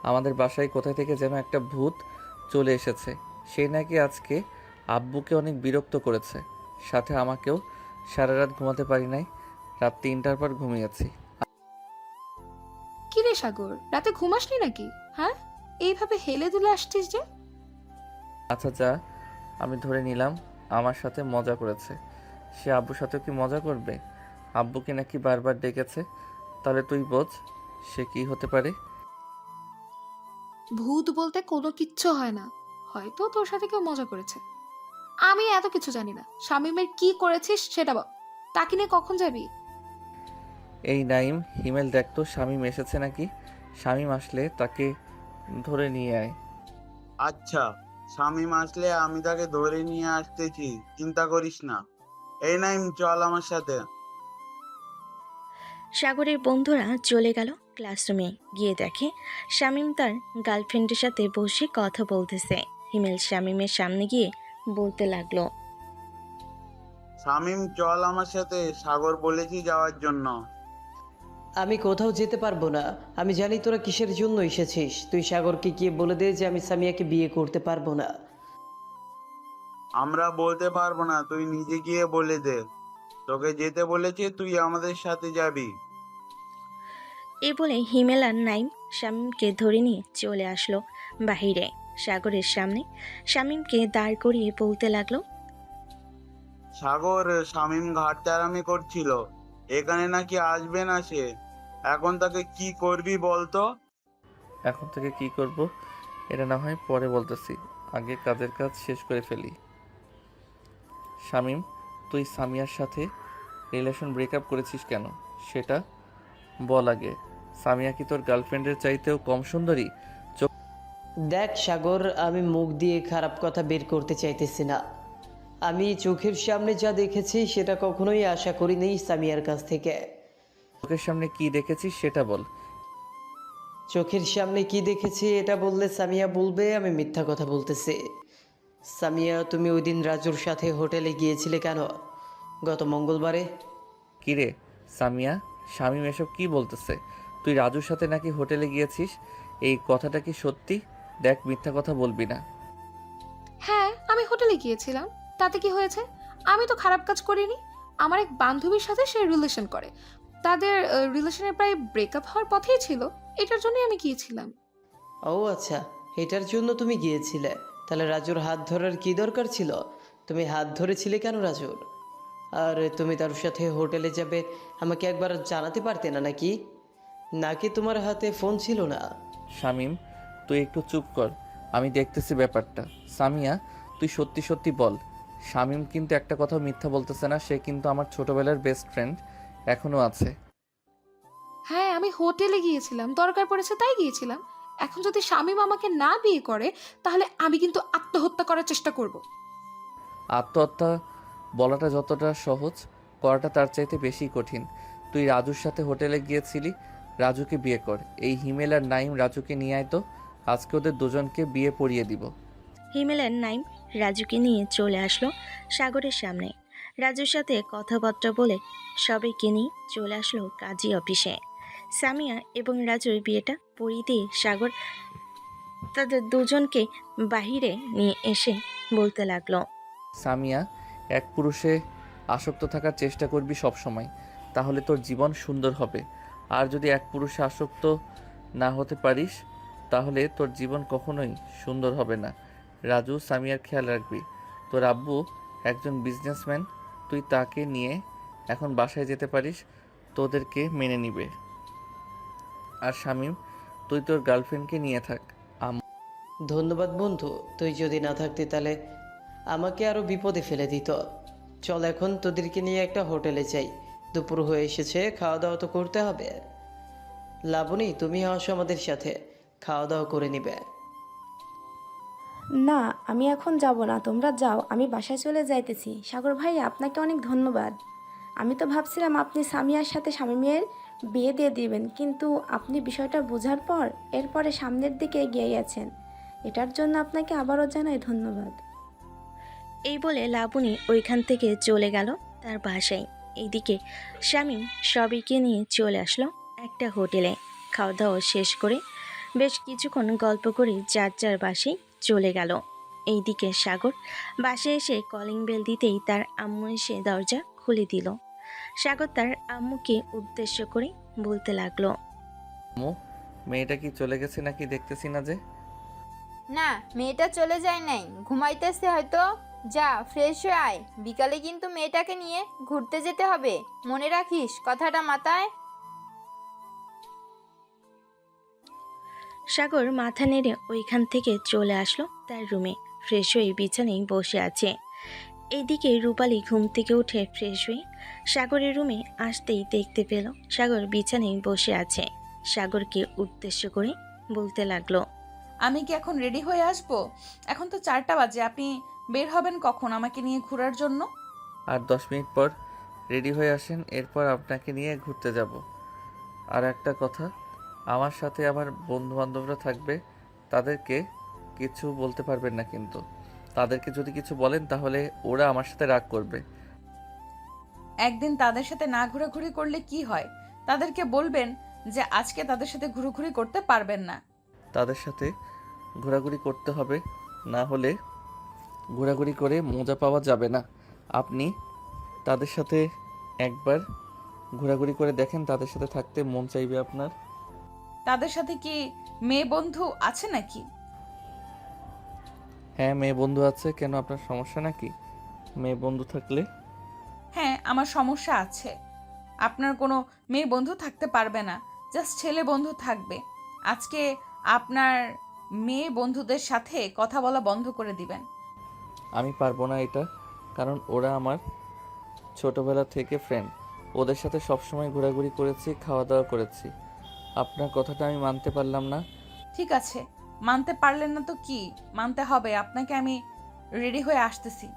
আমাদের বাসায় কোথায় থেকে যেন একটা ভূত চলে এসেছে। সে নাকি আজকে আব্বুকে অনেক বিরক্ত করেছে, সাথে আমাকেও। সারা রাত ঘুমাতে পারি নাই, রাত 3টার পর ঘুমিয়েছি। কি রে সাগর, রাতে ঘুমাসনি নাকি? হ্যাঁ, এইভাবে হেলে দুলে আসছিস যে? আচ্ছা যা, আমি ধরে নিলাম আমার সাথে মজা করেছে। সে আব্বুর সাথেও কি মজা করবে? আব্বুকে নাকি বারবার ডেকেছে। তাহলে তুই বোঝ সে কি হতে পারে। ভূত বলতে কোনো কিচ্ছু হয় না, হয়তো তোর সাথে কেউ মজা করেছে। আমি এত কিছু জানি না। শামীমের কি করেছিস সেটা বল। তাকে নিয়ে কখন যাবি? এই নাইম, হিমেল দেখতো শামীম এসেছে নাকি। শামীম আসলে তাকে ধরে নিয়ে আয়। আচ্ছা, শামীম আসলে আমি তাকে ধরে নিয়ে আসতেছি, চিন্তা করিস না। এই নাইম, চল আমার সাথে। সাগরের বন্ধুরা চলে গেল ক্লাসরুমে। গিয়ে দেখে শামীম তার গার্লফ্রেন্ডের সাথে বসে কথা বলতেছে। হিমেল শামীমের সামনে গিয়ে বলতে লাগলো, শামীম চল আমার সাথে, সাগর বলেছি যাওয়ার জন্য। আমি কোথাও যেতে পারবো না। আমি জানি তোরা কিসের জন্য এসেছিস। তুই সাগরকে গিয়ে বলে দে যে আমি সামিয়াকে বিয়ে করতে পারবো না। আমরা বলতে পারবো না, তুই নিজে গিয়ে বলে দে। তোকে যেতে বলেছে, তুই আমাদের সাথে যাবি। এ বলে হিমেল আর নাইম শামীমকে ধরে নিয়ে চলে আসলো বাহিরে। সাগরের সামনে শামীমকে দাঁড় করিয়ে বলতে লাগলো, সাগর, শামীম ঘাটতারামি করছিল, এখানে নাকি আসবে না সে। এখন তাকে কি করবি বলতো? এখন থেকে কি করব এটা না হয় পরে বলতেছি, আগে কাজের কাজ শেষ করে ফেলি। শামীম, তুই সামিয়ার সাথে রিলেশন ব্রেকআপ করেছিস কেন সেটা বল আগে। সামিয়া কি তোর গার্লফ্রেন্ডের চাইতেও কম সুন্দরী? দেখ সাগর, আমি মুখ দিয়ে খারাপ কথা বের করতে চাইতেছি না। আমি চোখের সামনে যা দেখেছি সেটা কখনোই আশা করিনি সামিয়ার কাছ থেকে। চোখের সামনে কি দেখেছিস সেটা বল। চোখের সামনে কি দেখেছি এটা বললে সামিয়া বলবে আমি মিথ্যা কথা বলতেছি। সামিয়া, তুমি ওই দিন রাজুর সাথে হোটেলে গিয়েছিলে কেন? গত মঙ্গলবারে। কিরে সামিয়া, শামীম এসব কি বলতেছে? তুই রাজুর সাথে নাকি হোটেলে গিয়েছিস? এই কথাটা কি সত্যি? দেখ, মিথ্যা কথা বলবি না। হ্যাঁ, আমি হোটেলে গিয়েছিলাম, তাতে কি হয়েছে? আমি তো খারাপ কাজ করিনি। আমার এক বান্ধবীর সাথে সে রিলেশন করে, তাদের রিলেশনের প্রায় ব্রেকআপ হওয়ার পথেই ছিল, এটার জন্যই আমি গিয়েছিলাম। ও আচ্ছা, এটার জন্য তুমি গিয়েছিলে। তাহলে রাজুর হাত ধরার কি দরকার ছিল? তুমি হাত ধরেছিলে কেন রাজুর? আর তুমি তার সাথে হোটেলে যাবে আমাকে একবার জানাতে পারতে না নাকি? নাকি তোমার হাতে ফোন ছিল না? শামীম, তুই একটু চুপ কর, আমি দেখতেছি ব্যাপারটা। সামিয়া, তুই সত্যি সত্যি বল। শামীম কিন্তু একটা কথা মিথ্যা বলতেছে না, সে কিন্তু আমার ছোটবেলার বেস্ট ফ্রেন্ড, এখনো আছে। হ্যাঁ, আমি হোটেলে গিয়েছিলাম, দরকার পড়েছে তাই গিয়েছিলাম। এখন যদি শামীম আমাকে না বিয়ে করে, তাহলে আমি কিন্তু আত্মহত্যা করার চেষ্টা করব। আত্মহত্যা বলাটা যতটা সহজ, করাটা তার চাইতে বেশি কঠিন। তুই রাজুর সাথে হোটেলে গিয়েছিলি, রাজুকে বিয়ে কর। এই হিমেল আর নাইম রাজুকে নিয়ে আয় তো, আজকে ওদের দুজনকে বিয়ে পড়িয়ে দিব। হিমেল আর নাইম রাজুকে নিয়ে চলে আসলো সাগরের সামনে। রাজুর সাথে কথাবার্তা বলে সবাইকে নিয়ে চলে আসলো কাজী অফিসে। সামিয়া এবং রাজুর বিয়েটা পড়িয়ে দিয়ে সাগর তাদের দুজনকে বাহিরে নিয়ে এসে বলতে লাগলো, সামিয়া, এক পুরুষে আসক্ত থাকার চেষ্টা করবি সব সময়, তাহলে তোর জীবন সুন্দর হবে। আর যদি এক পুরুষে আসক্ত না হতে পারিস, তাহলে তোর জীবন কখনোই সুন্দর হবে না। রাজু, সামিয়ার খেয়াল রাখবি। তোর আব্বু একজন বিজনেসম্যান, তুই তাকে নিয়ে এখন বাসায় যেতে পারিস, তোদেরকে মেনে নিবে। আর শামীম, তুই তোর গার্লফ্রেন্ডকে নিয়ে থাক। ধন্যবাদ বন্ধু, তুই যদি না থাকতি তাহলে আমাকে আরো বিপদে ফেলে দিত। চল এখন তোদেরকে নিয়ে একটা হোটেলে যাই, দুপুর হয়ে এসেছে, খাওয়া দাওয়া তো করতে হবে। লাবণী, তুমি আসো আমাদের সাথে, খাওয়া দাওয়া করে নিবে। না, আমি এখন যাব না, তোমরা যাও, আমি বাসায় চলে যাইতেছি। সাগর ভাই, আপনাকে অনেক ধন্যবাদ। আমি তো ভাবছিলাম আপনি সামিয়ার সাথে শামীমের বিয়ে দিয়ে দিবেন, কিন্তু আপনি বিষয়টা বোঝার পর এরপরে সামনের দিকে এগিয়ে গেছেন। এটার জন্য আপনাকে আবারও জানাই ধন্যবাদ। এই বলে লাবণী ওইখান থেকে চলে গেল তার বাসায়। এইদিকে শামীম সবাইকে নিয়ে চলে আসলো একটা হোটেলে। খাওয়া দাওয়া শেষ করে বেশ কিছুক্ষণ গল্প করে যার যার বাসায় চলে গেল। এইদিকে সাগর বাসায় এসে কলিং বেল দিতেই তার আম্মু এসে দরজা খুলে দিল। সাগর তার আম্মুকে উদ্দেশ্য করে বলতে লাগলো, আম্মু, মেয়েটা কি চলে গেছে নাকি দেখতেছি না যে? না, মেয়েটা চলে যায় নাই, ঘুমাইতেছে হয়তো। যা, ফ্রেশ হয়ে আয়, বিকালে কিন্তু মেয়েটাকে নিয়ে ঘুরতে যেতে হবে, মনে রাখিস কথাটা মাথায়। সাগর মাথা নেড়ে ওইখান থেকে চলে আসলো তার রুমে। ফ্রেশ হয়ে বিছানায় বসে আছে। এইদিকে রূপালী ঘুম থেকে উঠে ফ্রেশ হয়ে সাগরের রুমে আসতেই দেখতে পেল সাগর বিছানায় বসে আছে। সাগরকে উদ্দেশ্য করে বলতে লাগলো, আমি কি এখন রেডি হয়ে আসবো? এখন তো 4টা বাজে, আপনি বের হবেন কখন আমাকে নিয়ে ঘোরার জন্য? আর 10 মিনিট পর রেডি হয়ে আসেন, এরপর আপনাকে নিয়ে ঘুরতে যাব। আর একটা কথা, আমার সাথে আমার বন্ধু বান্ধবরা থাকবে, তাদেরকে কিছু বলতে পারবেন না, কিন্তু তাদেরকে যদি কিছু বলেন তাহলে ওরা আমার সাথে রাগ করবে। একদিন তাদের সাথে না ঘোরাঘুরি করলে কি হয়? তাদেরকে বলবেন যে আজকে তাদের সাথে ঘোরাঘুরি করতে পারবেন না। তাদের সাথে ঘোরাঘুরি করতে হবে, না হলে ঘোরাঘুরি করে মজা পাওয়া যাবে না। আপনি তাদের সাথে একবার ঘোরাঘুরি করে দেখেন, তাদের সাথে থাকতে মন চাইবে আপনার। তাদের সাথে কি মেয়ে বন্ধু আছে নাকি? হ্যাঁ, মেয়ে বন্ধু আছে। কেন, আপনার সমস্যা নাকি মেয়ে বন্ধু থাকলে? হ্যাঁ, আমার সমস্যা আছে। আপনার কোনো মেয়ে বন্ধু থাকতে পারবে না, জাস্ট ছেলে বন্ধু থাকবে। আজকে আপনার মেয়ে বন্ধুদের সাথে কথা বলা বন্ধ করে দিবেন। আমি পারবো না এটা, কারণ ওরা আমার ছোটবেলা থেকে ফ্রেন্ড। ওদের সাথে সবসময় ঘোরাঘুরি করেছি, খাওয়া দাওয়া করেছি। আপনার কথাটা আমি মানতে পারলাম না। ঠিক আছে, মানতে পারলেন না তো কি, মানতে হবে আপনাকে। আমি রেডি হয়ে আসতেছি।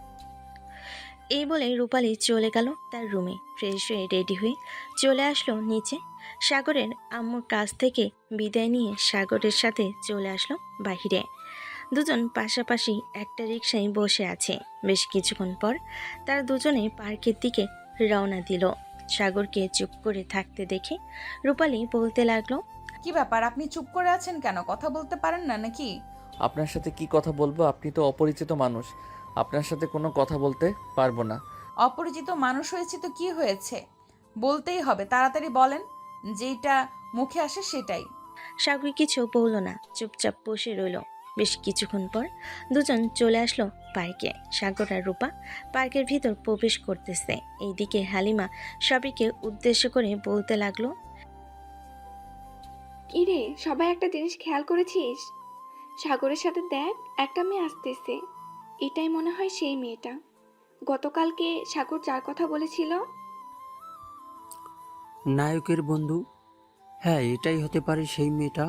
এই বলে রূপালী চলে গেল তার রুমে। ফ্রেশ হয়ে রেডি হয়ে চলে আসলো নিচে। সাগরের আম্মুর কাছ থেকে বিদায় নিয়ে সাগরের সাথে চলে আসলো বাহিরে। দুজন পাশাপাশি একটা রিকশায় বসে আছে। বেশ কিছুক্ষণ পর তারা দুজনে পার্কের দিকে রওনা দিল। সাগরকে চুপ করে থাকতে দেখে রূপালী বলতে লাগলো, কি ব্যাপার, আপনি চুপ করে আছেন কেন? কথা বলতে পারেন না নাকি? আপনার সাথে কি কথা বলবো? আপনি তো অপরিচিত মানুষ, আপনার সাথে কোনো কথা বলতে পারবো না। অপরিচিত মানুষ হয়েছে তো কি হয়েছে? বলতেই হবে, তাড়াতাড়ি বলেন, যেটা মুখে আসে সেটাই। সাগর কিছু বলল না, চুপচাপ বসে রইল। বেশ কিছুক্ষণ পর দুজন চলে আসলো পার্কে। সাগর আর রূপা পার্কের ভিতর প্রবেশ করতেছে। এইদিকে হালিমা সবাইকে উদ্দেশ্য করে বলতে লাগলো, কি রে, সবাই একটা জিনিস খেয়াল করেছিস? সাগরের সাথে দেখ, একটা মেয়ে আসতেছে। এটাই মনে হয় সেই মেয়েটা গতকালকে সাগর যার কথা বলেছিল। নায়কের বন্ধু? হ্যাঁ, এটাই হতে পারে সেই মেয়েটা।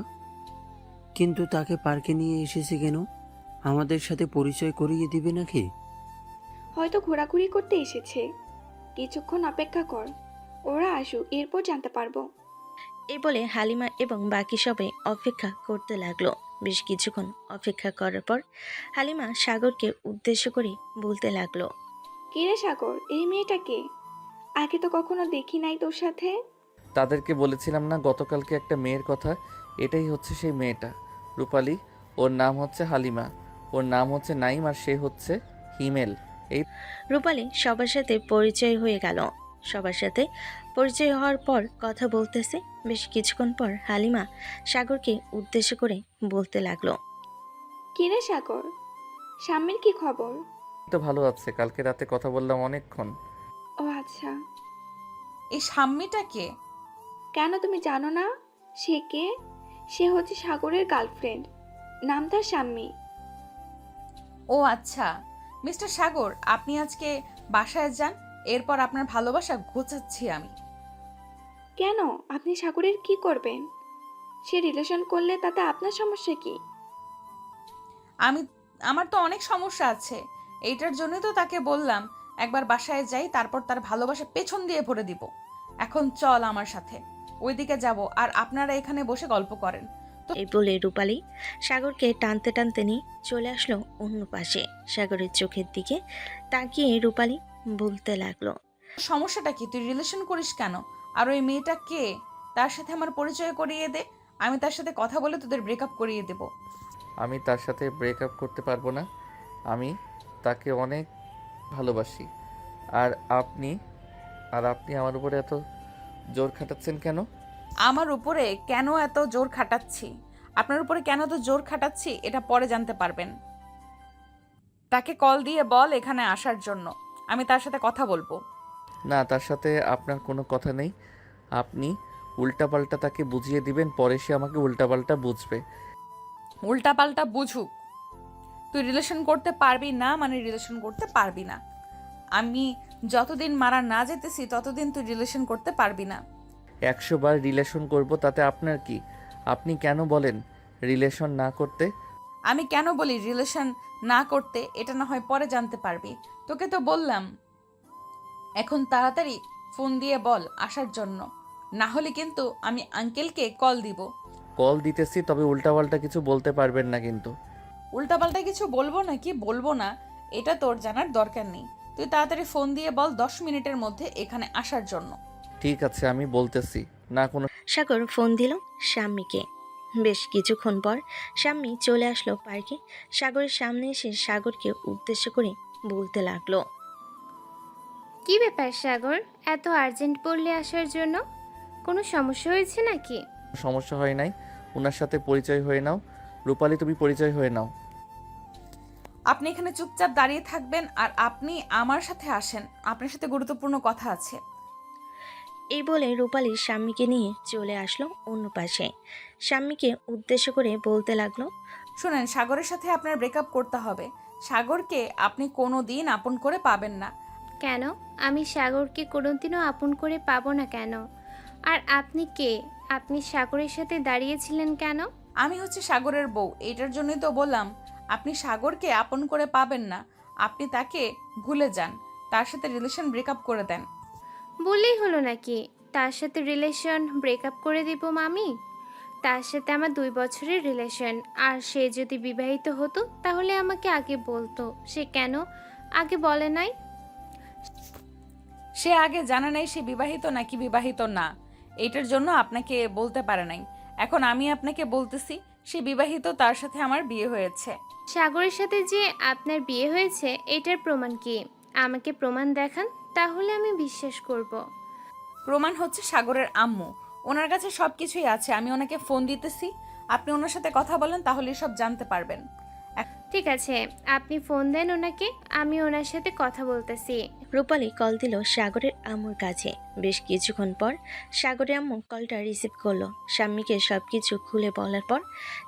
কিন্তু তাকে পার্কে নিয়ে এসেছে কেন? আমাদের সাথে পরিচয় করিয়ে দিবে নাকি? হয়তো ঘোরাঘুরি করতে এসেছে। কিছুক্ষণ অপেক্ষা কর, ওরা আসুক, এরপর জানতে পারবো। এই বলে হালিমা এবং বাকি সবাই অপেক্ষা করতে লাগলো। বেশ কিছুক্ষণ অপেক্ষা করার পর হালিমা সাগরকে উদ্দেশ্য করে বলতে লাগলো, কি রে সাগর, এই মেয়েটাকে আগে তো কখনো দেখি নাই তোর সাথে। তাদেরকে বলেছিলাম না গতকালকে একটা মেয়ের কথা? এটাই হচ্ছে সেই মেয়েটা, রূপালী। ওর নাম হচ্ছে হালিমা, ওর নাম হচ্ছে নাইম, আর সে হচ্ছে হিমেল। এই রূপালী সবার সাথে পরিচয় হয়ে গেল। সবার সাথে পরিচয় হওয়ার পর কথা বলতেছে। বেশ কিছুক্ষণ পর হালিমা সাগরকে উদ্দেশ্য করে বলতে লাগলো, কি রে সাগর, স্বামীর কি খবর? তো ভালো আছে, কালকে রাতে কথা বললাম অনেকক্ষণ। ও আচ্ছা। এই সাম্মিটা কে? কেন তুমি জানো না সে কে? সে হচ্ছে সাগরের গার্লফ্রেন্ড, নাম তার শাম্মী। ও আচ্ছা। মিস্টার সাগর, আপনি আজকে বাসায় যান, এরপর আপনার ভালোবাসা ঘোচাচ্ছি আমি। কেন, আপনি সাগরের কি করবেন? সে রিলেশন করলে তাতে আপনার সমস্যা কি? আমার তো অনেক সমস্যা আছে, এইটার জন্যই তো তাকে বললাম একবার বাসায় যাই, তারপর তার ভালোবাসা পেছন দিয়ে ভরে দিব। এখন চল আমার সাথে, ওইদিকে যাব, আর আপনারা এখানে বসে গল্প করেন। এই বলে রূপালী সাগরকে টানতে টানতে নিয়ে চলে আসলো অন্য পাশে। সাগরের চোখের দিকে তাকিয়ে রূপালী বলতে লাগলো, সমস্যাটা কি? তুই রিলেশন করিস কেন? আর ওই মেয়েটা কে? তার সাথে আমার পরিচয় করিয়ে দে, আমি তার সাথে কথা বলে তোদের ব্রেকআপ করিয়ে দেব। আমি তার সাথে ব্রেকআপ করতে পারবো না, আমি তাকে অনেক ভালোবাসি। আর আপনি আমার উপরে এত জোর খাটাচ্ছেন কেন? আমার উপরে কেন এত জোর খাটাচ্ছি, আপনার উপরে কেন এত জোর খাটাচ্ছি, এটা পরে জানতে পারবেন। তাকে কল দিয়ে বল এখানে আসার জন্য, আমি তার সাথে কথা বলবো। না, তার সাথে আপনার কোনো কথা নেই। আপনি উল্টাপাল্টা তাকে বুঝিয়ে দিবেন, পরে সে আমাকে উল্টাপাল্টা বুঝবে। উল্টাপাল্টা বুঝুক, তুই রিলেশন করতে পারবি না মানে রিলেশন করতে পারবি না। আমি যতদিন মারা না যেতেছি ততদিন তুই রিলেশন করতে পারবি না। 100 বার রিলেশন করব, তাতে আপনার কি? আপনি কেন বলেন রিলেশন না করতে? আমি কেন বলি রিলেশন না করতে, এটা না হয় পরে জানতে পারবি। তোকে তো বললাম, এখন তাড়াতাড়ি ফোন দিয়ে বল আসার জন্য, না হলে কিন্তু আমি আঙ্কেলকে কল দিব। কল দিতেছি, তবে উল্টাপাল্টা কিছু বলতে পারবেন না কিন্তু। উল্টাপাল্টা কিছু বলবো না কি বলবো না এটা তোর জানার দরকার নেই। তুই তাড়াতাড়ি ফোন দিয়ে বল 10 মিনিটের মধ্যে এখানে আসার জন্য। ঠিক আছে, আমি বলতেছি না কোনো। সাগর ফোন দিল শাম্মীকে। বেশ কিছুক্ষণ পর শাম্মী চলে আসলো পার্কে। সাগরের সামনে এসে সাগরকে উদ্দেশ্য করে বলতে লাগলো, কি ব্যাপার সাগর, এত আর্জেন্ট বললে আসার জন্য? কোনো সমস্যা হয়েছে নাকি? সমস্যা হয় নাই, ওনার সাথে পরিচয় হয়ে নাও। রূপালী, তুমি পরিচয় হয়ে নাও। আপনি এখানে চুপচাপ দাঁড়িয়ে থাকবেন আর আপনি আমার সাথে আসেন, আপনার সাথে গুরুত্বপূর্ণ কথা আছে। এই বলে রূপালী শাম্মীকে নিয়ে চলে আসলো অন্য পাশে। শাম্মীকে উদ্দেশ্য করে বলতে লাগলো, শুনেন, সাগরের সাথে আপনার ব্রেকআপ করতে হবে। সাগরকে আপনি কোনো দিন আপন করে পাবেন না। কেন? আমি সাগরকে কোনোদিনও আপন করে পাবো না কেন? আর আপনি কে? আপনি সাগরের সাথে দাঁড়িয়েছিলেন কেন? আমি হচ্ছে সাগরের বউ, এটার জন্যই তো বললাম আপনি সাগরকে আপন করে পাবেন না। আপনি তাকে ভুলে যান, তার সাথে রিলেশন ব্রেকআপ করে দেন। বললেই হলো নাকি? তার সাথে রিলেশন ব্রেকআপ করে দিব মামি? তার সাথে আমার 2 বছরের রিলেশন, আর সে যদি বিবাহিত হতো তাহলে আমাকে আগে বলতো। সে কেন আগে বলে নাই? সে আগে জানে নাই সে বিবাহিত নাকি বিবাহিত না, এইটার জন্য আপনাকে বলতে পারে নাই। এখন আমি আপনাকে বলতেছি সে বিবাহিত, তার সাথে আমার বিয়ে হয়েছে। সাগরের সাথে যে আপনার বিয়ে হয়েছে এটার প্রমাণ কি? আমাকে প্রমাণ দেখান, তাহলে আমি বিশ্বাস করব। প্রমাণ হচ্ছে সাগরের আম্মু, ওনার কাছে সব কিছুই আছে। আমি ওনাকে ফোন দিতেছি, আপনি ওনার সাথে কথা বলেন, তাহলে সব জানতে পারবেন। ঠিক আছে, আপনি ফোন দেন ওনাকে, আমি ওনার সাথে কথা বলতেছি। রূপালী কল দিল সাগরের আম্মুর কাছে। বেশ কিছুক্ষণ পর সাগরের আম্মু কলটা রিসিভ করলো। শাম্মীকে সবকিছু খুলে বলার পর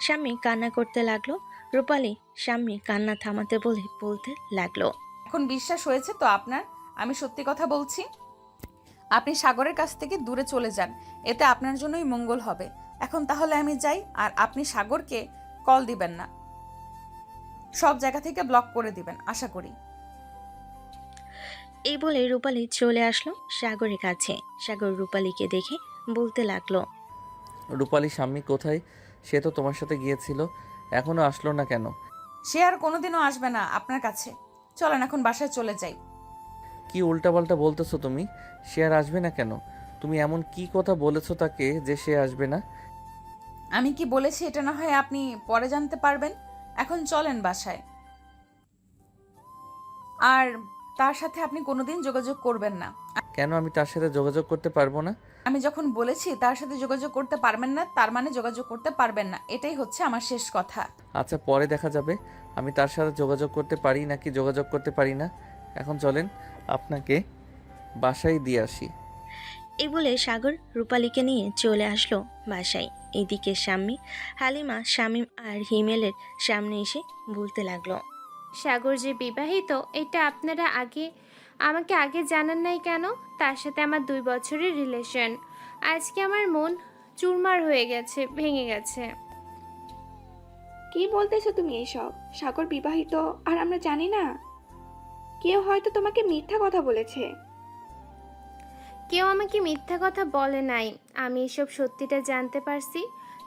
শাম্মী কান্না করতে লাগলো। রূপালী শাম্মী কান্না থামাতে বলতে লাগলো, এখন বিশ্বাস হয়েছে তো আপনার? আমি সত্যি কথা বলছি। আপনি সাগরের কাছ থেকে দূরে চলে যান, এতে আপনার জন্যই মঙ্গল হবে। এখন তাহলে আমি যাই, আর আপনি সাগরকে কল দিবেন না, সব জায়গা থেকে ব্লক করে দিবেন আশা করি। এই বলে রূপালী চলে আসলো সাগরের কাছে। সাগর রূপালীকে দেখে বলতে লাগলো, রূপালী শাম্মী কোথায়? সে তো তোমার সাথে গিয়েছিল, এখনো আসলো না কেন? সে আর কোনোদিনও আসবে না আপনার কাছে। চলেন এখন বাসায় চলে যাই। কি উল্টাপাল্টা বলতেছো তুমি? সে আর আসবে না কেন? তুমি এমন কি কথা বলেছো তাকে যে সে আসবে না? আমি কি বলেছি এটা না হয় আপনি পরে জানতে পারবেন। এখন চলেন বাসায়। আর তার সাথে আপনি কোনোদিন যোগাযোগ করবেন না। কেন আমি তার সাথে যোগাযোগ করতে পারবো না? আমি যখন বলেছি তার সাথে যোগাযোগ করতে পারবেন না, তার মানে যোগাযোগ করতে পারবেন না, এটাই হচ্ছে আমার শেষ কথা। আচ্ছা, পরে দেখা যাবে আমি তার সাথে যোগাযোগ করতে পারি নাকি যোগাযোগ করতে পারি না। এখন চলেন, আপনাকে বাসায় দিয়ে আসি। এই বলে সাগর রূপালীকে নিয়ে চলে আসলো বাসায়। এদিকে শাম্মী, হালিমা, শামীম আর হিমেলের সামনে এসে বলতে লাগলো, সাগর যে বিবাহিত এটা আপনারা আমাকে আগে জানান নাই কেন? তার সাথে আমার 2 বছরের রিলেশন। আজকে আমার মন চুরমার হয়ে গেছে, ভেঙে গেছে। কি বলতেছো তুমি এসব? সাগর বিবাহিত আর আমরা জানি না? কেউ হয়তো তোমাকে মিথ্যা কথা বলেছে। কেউ আমাকে মিথ্যা কথা বলে নাই, আমি এসব সত্যিটা জানতে পারছি।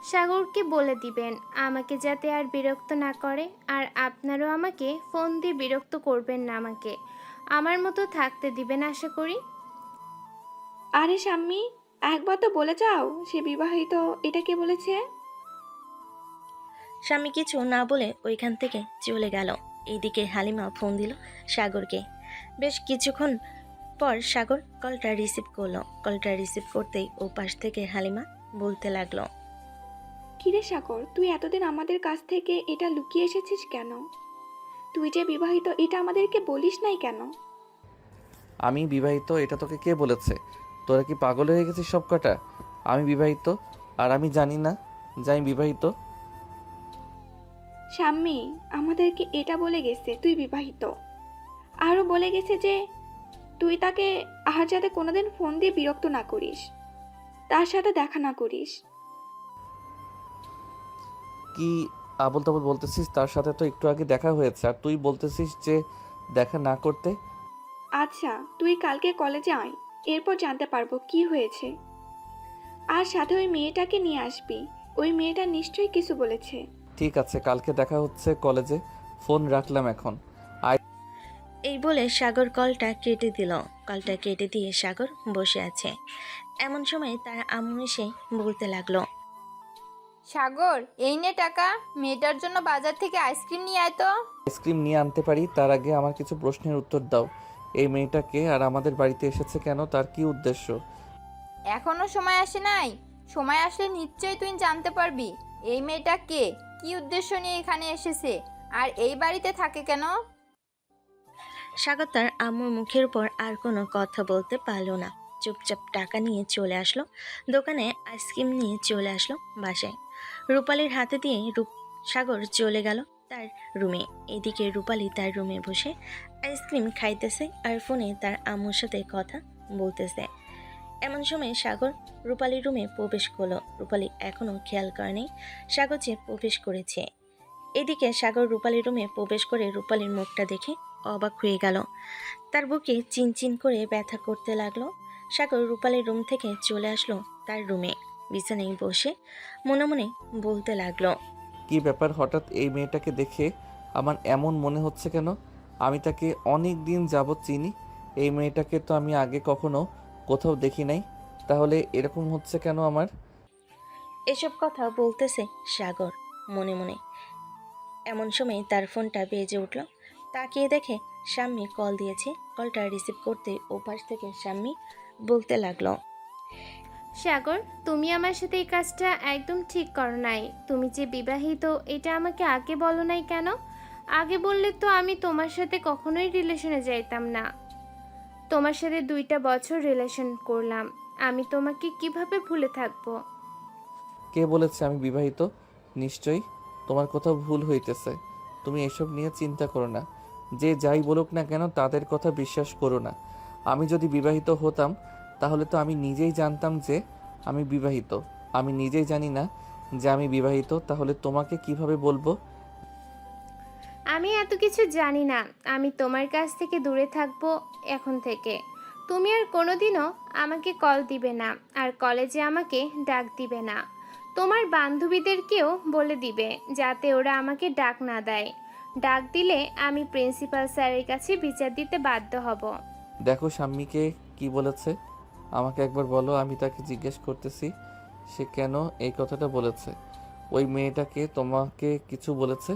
সাগরকে বলে দিবেন আমাকে যাতে আর বিরক্ত না করে, আর আপনারও আমাকে ফোন দিয়ে বিরক্ত করবেন না, আমাকে আমার মতো থাকতে দিবেন আশা করি। আরে শাম্মী, একবার তো বলে যাও সে বিবাহিত, এটা কে বলেছে? স্বামী কিছু না বলে ওইখান থেকে চলে গেল। এইদিকে হালিমা ফোন দিল সাগরকে। বেশ কিছুক্ষণ পর সাগর কলটা রিসিভ করলো। কলটা রিসিভ করতেই ও পাশ থেকে হালিমা বলতে লাগলো, কিরে সাগর, তুই এতদিন আমাদের কাছ থেকে এটা লুকিয়ে এসেছিস কেন? তুই যে বিবাহিত এটা আমাদেরকে বলিস নাই কেন? আমি বিবাহিত এটা তোকে কে বলেছে? তোরা কি পাগল হয়ে গেছিস সব কটা? আমি বিবাহিত আর আমি জানি না যে আমি বিবাহিত? শাম্মী আমাদেরকে এটা বলে গেছে তুই বিবাহিত, আরও বলে গেছে যে তুই তাকে আর যাতে কোনোদিন ফোন দিয়ে বিরক্ত না করিস, তার সাথে দেখা না করিস। কি আবল তাবল বলতেছিস? তার সাথে তো একটু আগে দেখা হয়েছে আর তুই বলতেছিস যে দেখা না করতে। আচ্ছা তুই কালকে কলেজে আয়, এরপর জানতে পারবো কি হয়েছে। আর সাথে ওই মেয়েটাকে নিয়ে আসবি, ওই মেয়েটা নিশ্চয়ই কিছু বলেছে। ঠিক আছে, কালকে দেখা হচ্ছে কলেজে। ফোন রাখলাম এখন। এই বলে সাগর কলটা কেটে দিল। কলটা কেটে দিয়ে সাগর বসে আছে। এমন সময় তার আম্মু এসে বলতে লাগলো, সাগর, এই নে টাকা, মেয়েটার জন্য বাজার থেকে আইসক্রিম নিয়ে আয় তো। আইসক্রিম নিয়ে আনতে পারি, তার আগে আমার কিছু প্রশ্নের উত্তর দাও। এই মেয়েটাকে আর আমাদের বাড়িতে এসেছে কেন? তার কি উদ্দেশ্য? এখনো সময় আসে নাই, সময় আসলে নিশ্চয়ই তুই জানতে পারবি এই মেয়েটা কে, কি উদ্দেশ্য নিয়ে এখানে এসেছে, আর এই বাড়িতে থাকে কেন। সাগর তার আম্মুর মুখের উপর আর কোনো কথা বলতে পারলো না। চুপচাপ টাকা নিয়ে চলে আসলো দোকানে, আইসক্রিম নিয়ে চলে আসলো বাসায়। রূপালীর হাতে দিয়ে সাগর চলে গেল তার রুমে। এদিকে রূপালী তার রুমে বসে আইসক্রিম খাইতেছে আর ফোনে তার আম্মুর সাথে কথা বলতেছে। এমন সময় সাগর রূপালীর রুমে প্রবেশ করলো। রূপালী এখনও খেয়াল করেনি সাগর যে প্রবেশ করেছে। এদিকে সাগর রূপালীর রুমে প্রবেশ করে রূপালীর মুখটা দেখে অবাক হয়ে গেল। তার বুকে চিনচিন করে ব্যথা করতে লাগলো। সাগর রূপালীর রুম থেকে চলে আসলো তার রুমে। বিছানায় বসে মনে মনে বলতে লাগলো, কি ব্যাপার, হঠাৎ এই মেয়েটাকে দেখে আমার এমন মনে হচ্ছে কেন? আমি তাকে অনেক দিন যাবৎ চিনি। এই মেয়েটাকে তো আমি আগে কখনো কোথাও দেখি নাই, তাহলে এরকম হচ্ছে কেন আমার? এসব কথা বলতেছে সাগর মনে মনে। এমন সময় তার ফোনটা বেজে উঠল। তাকিয়ে দেখে শাম্মী কল দিয়েছে। কলটা রিসিভ করতে ওপাশ থেকে শাম্মী বলতে লাগলো, সাগর, তুমি আমার সাথে এই কাজটা একদম ঠিক করো নাই। তুমি যে বিবাহিত এটা আমাকে আগে বলো নাই কেন? আগে বললে তো আমি তোমার সাথে কখনোই রিলেশনে যাইতাম না। তোমার সাথে 2টা বছর রিলেশন করলাম, আমি তোমাকে কিভাবে ভুলে থাকবো? কে বলেছে আমি বিবাহিত? নিশ্চয়ই তোমার কোথাও ভুল হইতেছে। তুমি এসব নিয়ে চিন্তা করো না। যে যাই বলুক না কেন তাদের কথা বিশ্বাস করো না। আমি যদি বিবাহিত হতাম তাহলে তো আমি নিজেই জানতাম যে আমি বিবাহিত। আমি নিজেই জানি না যে আমি বিবাহিত, তাহলে তোমাকে কিভাবে বলবো? আমি এত কিছু জানি না। আমি তোমার কাছ থেকে দূরে থাকবো এখন থেকে। তুমি আর কোনোদিনও আমাকে কল দিবে না, আর কলেজে আমাকে ডাক দিবে না। তোমার বান্ধবীদেরকেও বলে দিবে যাতে ওরা আমাকে ডাক না দেয়। ডাক দিলে আমি প্রিন্সিপাল স্যারের কাছে বিচার দিতে বাধ্য হব। দেখো শাম্মীকে কি বলেছে আমাকে একবার বলো। আমি তাকে জিজ্ঞেস করতেছি সে কেন এই কথাটা বলেছে। ওই মেয়েটাকে তোমাকে কিছু বলেছে?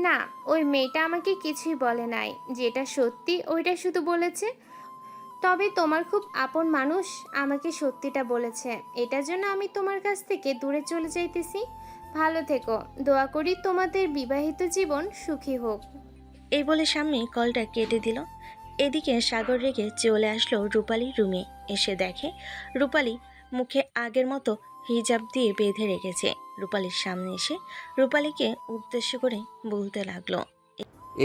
না, ওই মেয়েটা আমাকে কিছুই বলে নাই। যেটা সত্যি ওইটা শুধু বলেছে। তবে তোমার খুব আপন মানুষ আমাকে সত্যিটা বলেছে। এটার জন্য আমি তোমার কাছ থেকে দূরে চলে যাইতেছি। ভালো থেকো। দোয়া করি তোমাদের বিবাহিত জীবন সুখী হোক। এই বলে শাম্মী কলটা কেটে দিল। এদিকে সাগর রেগে চলে আসলো রূপালীর রুমে। এসে দেখে রূপালী মুখে আগের মতো হিজাব দিয়ে বেঁধে রেখেছে। রূপালীর সামনে এসে রূপালীকে উদ্দেশ্য করে বলতে লাগলো,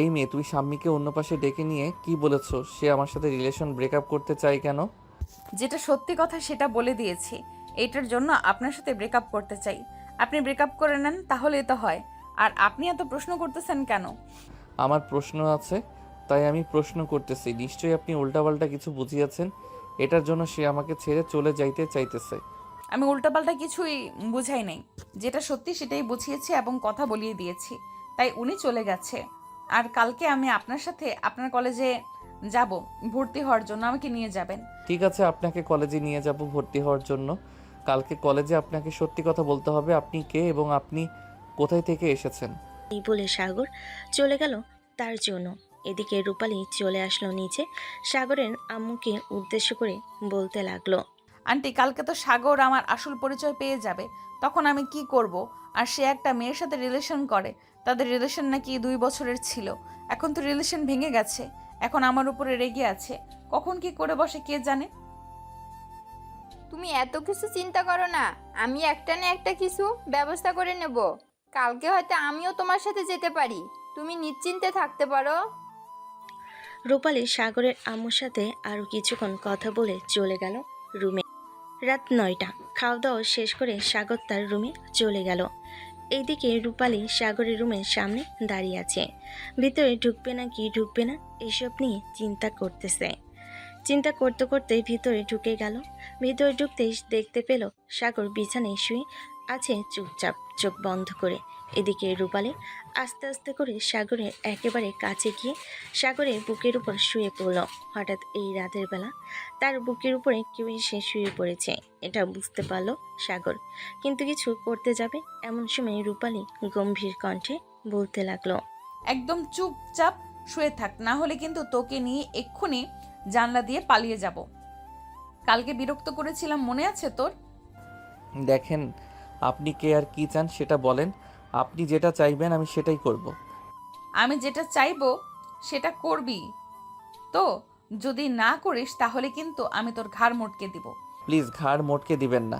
এই মেয়ে, তুমি শাম্মীকে অন্য পাশে ডেকে নিয়ে কি বলেছো? সে আমার সাথে রিলেশন ব্রেকআপ করতে চায় কেন? যেটা সত্যি কথা সেটা বলে দিয়েছি। এইটার জন্য আপনার সাথে ব্রেকআপ করতে চাই। আপনি ব্রেকআপ করে নেন, তাহলে তো হয়। আর আপনি এত প্রশ্ন করতেছেন কেন? আমার প্রশ্ন আছে তাই আমি প্রশ্ন করতেছি। নিশ্চয়ই আপনি উল্টাপাল্টা কিছু বুঝিয়েছেন, এটার জন্য সে আমাকে ছেড়ে চলে যাইতে চাইতেছে। আমি উল্টাপাল্টা কিছুই বুঝাই নাই। যেটা সত্যি সেটাই বুঝিয়েছি এবং কথা বলিয়ে দিয়েছি, তাই উনি চলে গেছে। আর কালকে আমি আপনার সাথে আপনার কলেজে যাব ভর্তি হওয়ার জন্য, আমাকে নিয়ে যাবেন। ঠিক আছে, আপনাকে কলেজে নিয়ে যাব ভর্তি হওয়ার জন্য। কালকে কলেজে আপনাকে সত্যি কথা বলতে হবে। আপনি কে এবং আপনি কোথায় থেকে এসেছেন? এই বলে সাগর চলে গেল তার জন্য। এদিকে রূপালী চলে আসলো নিচে। সাগরের আম্মুকে উদ্দেশ্য করে বলতে লাগলো, আন্টি, কালকে তো সাগর আমার আসল পরিচয় পেয়ে যাবে, তখন আমি কি করব? আর সে একটা মেয়ের সাথে রিলেশন করে। তাদের রিলেশন নাকি 2 বছরের ছিল। এখন তো রিলেশন ভেঙে গেছে। এখন আমার উপরে রেগে আছে। কখন কি করে বসে কে জানে। তুমি এত কিছু চিন্তা করো না, আমি একটা না একটা কিছু ব্যবস্থা করে নেব। কালকে হয়তো আমিও তোমার সাথে যেতে পারি, তুমি নিশ্চিন্তে থাকতে পারো। রূপালী সাগরের আম্মুর সাথে আরও কিছুক্ষণ কথা বলে চলে গেল রুমে। রাত 9টা। খাওয়া দাওয়া শেষ করে সাগর তার রুমে চলে গেল। এইদিকে রূপালী সাগরের রুমের সামনে দাঁড়িয়ে আছে। ভিতরে ঢুকবে না কি ঢুকবে না এসব নিয়ে চিন্তা করতেছে। চিন্তা করতে করতে ভিতরে ঢুকে গেল। ভিতরে ঢুকতেই দেখতে পেল সাগর বিছানায় শুয়ে আছে চুপচাপ চোখ বন্ধ করে। এদিকে রূপালী আস্তে আস্তে করে সাগরের একেবারে কাছে গিয়ে সাগরের বুকের উপর শুয়ে পড়ল। হঠাৎ এই রাতের বেলা তার বুকের উপরে কেউ এসে শুয়ে পড়েছে, এটা বুঝতে পারল সাগর। কিন্তু কিছু করতে যাবে এমন সময় রূপালী গম্ভীর কণ্ঠে বলতে লাগলো, একদম চুপচাপ শুয়ে থাক, না হলে কিন্তু তোকে নিয়ে এক্ষুনি জানলা দিয়ে পালিয়ে যাব। কালকে বিরক্ত করেছিলাম, মনে আছে তোর? দেখেন, আপনি কে আর কি চান সেটা বলেন। আপনি যেটা চাইবেন আমি সেটাই করব। আমি যেটা চাইবো সেটা করবি তো? যদি না করিস তাহলে কিন্তু আমি তোর ঘাড় মটকে দিব। প্লিজ ঘাড় মোটকে দিবেন না।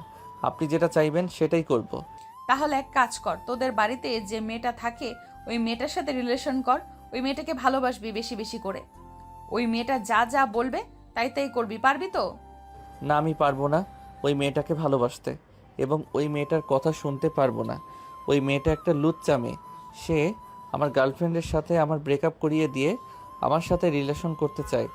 আপনি যেটা চাইবেন সেটাই করব। তাহলে এক কাজ কর, তোদের বাড়িতে যে মেয়েটা থাকে ওই মেয়েটার সাথে রিলেশন কর। ওই মেয়েটাকে ভালোবাসবি বেশি বেশি করে। ওই মেয়েটা যা যা বলবে তাই তাই করবি। পারবি তো? না, আমি পারবো না ওই মেয়েটাকে ভালোবাসতে, এবং ওই মেয়েটার কথা শুনতে পারবো না। ওই মেয়েটা একটা লুচ্চা মেয়ে। সে আমার গার্লফ্রেন্ডের সাথে আমার ব্রেকআপ করিয়ে দিয়ে আমার সাথে রিলেশন করতে চায়।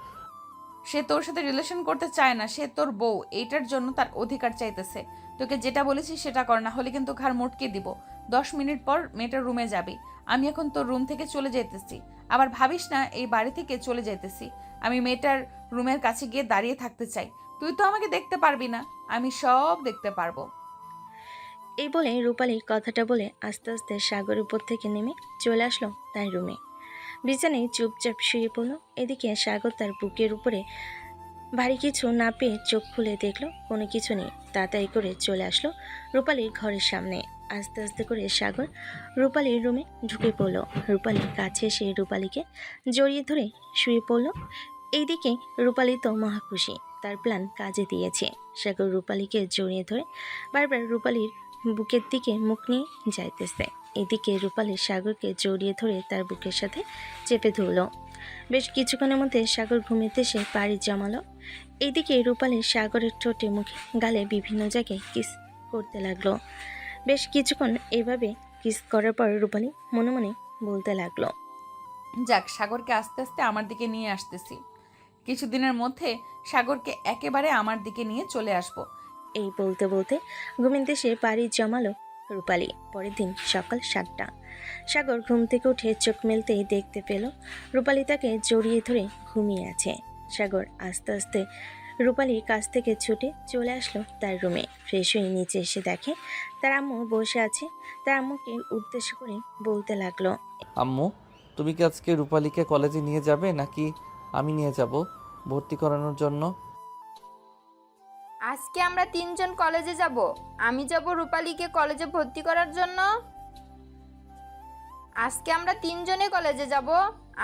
সে তোর সাথে রিলেশন করতে চায় না, সে তোর বউ, এইটার জন্য তার অধিকার চাইতেছে। তোকে যেটা বলেছি সেটা কর, না হলে কিন্তু ঘাড় মোটকে দিব। 10 মিনিট পর মেয়েটার রুমে যাবি। আমি এখন তোর রুম থেকে চলে যাইতেছি। আবার ভাবিস না এই বাড়ি থেকে চলে যাইতেছি। আমি মেয়েটার রুমের কাছে গিয়ে দাঁড়িয়ে থাকতে চাই। তুই তো আমাকে দেখতে পারবি না, আমি সব দেখতে পারবো। এই বলে রূপালী কথাটা বলে আস্তে আস্তে সাগর উপর থেকে নেমে চলে আসলো তার রুমে। বিছানায় চুপচাপ শুয়ে পড়লো। এদিকে সাগর তার বুকের উপরে ভারী কিছু না পেয়ে চোখ খুলে দেখলো কোনো কিছু নেই। তাড়াতাড়ি করে চলে আসলো রূপালীর ঘরের সামনে। আস্তে আস্তে করে সাগর রূপালীর রুমে ঢুকে পড়লো। রূপালীর কাছে এসে রূপালীকে জড়িয়ে ধরে শুয়ে পড়লো। এইদিকে রূপালী তো মহা খুশি, তার প্ল্যান কাজে দিয়েছে। সাগর রূপালীকে জড়িয়ে ধরে বারবার রূপালীর বুকের দিকে মুখ নিয়ে যাইতেছে। এদিকে রূপালী সাগরকে জড়িয়ে ধরে তার বুকের সাথে চেপে ধরল। বেশ কিছুক্ষণের মধ্যে সাগর ঘুমিতে এসে পাড়ি জমালো। এইদিকে রূপালী সাগরের ঠোঁটে, মুখে, গালে বিভিন্ন জায়গায় কিস করতে লাগলো। বেশ কিছুক্ষণ এভাবে কিস করার পর রূপালী মনে মনে বলতে লাগলো, যাক, সাগরকে আস্তে আস্তে আমার দিকে নিয়ে আসতেছি। কিছুদিনের মধ্যে সাগরকে একেবারে আমার দিকে নিয়ে চলে আসবো। এই বলতে বলতে ঘুমের দেশে পাড়ি জমালো রূপালী। পরের দিন সকাল 7টা। সাগর ঘুম থেকে উঠে চোখ মেলতেই দেখতে পেল রূপালী তাকে জড়িয়ে ধরে ঘুমিয়ে আছে। সাগর আস্তে আস্তে রূপালীর কাছ থেকে ছুটে চলে আসলো তার রুমে। ফ্রেশ হয়ে নিচে এসে দেখে তার আম্মু বসে আছে। তার আম্মুকে উদ্দেশ্য করে বলতে লাগলো, আম্মু, তুমি কি আজকে রূপালীকে কলেজে নিয়ে যাবে নাকি আমি নিয়ে যাব ভর্তি করানোর জন্য? আজকে আমরা 3জন কলেজে যাব। আমি যাব রূপালীকে কলেজে ভর্তি করার জন্য। আজকে আমরা 3জনে কলেজে যাব।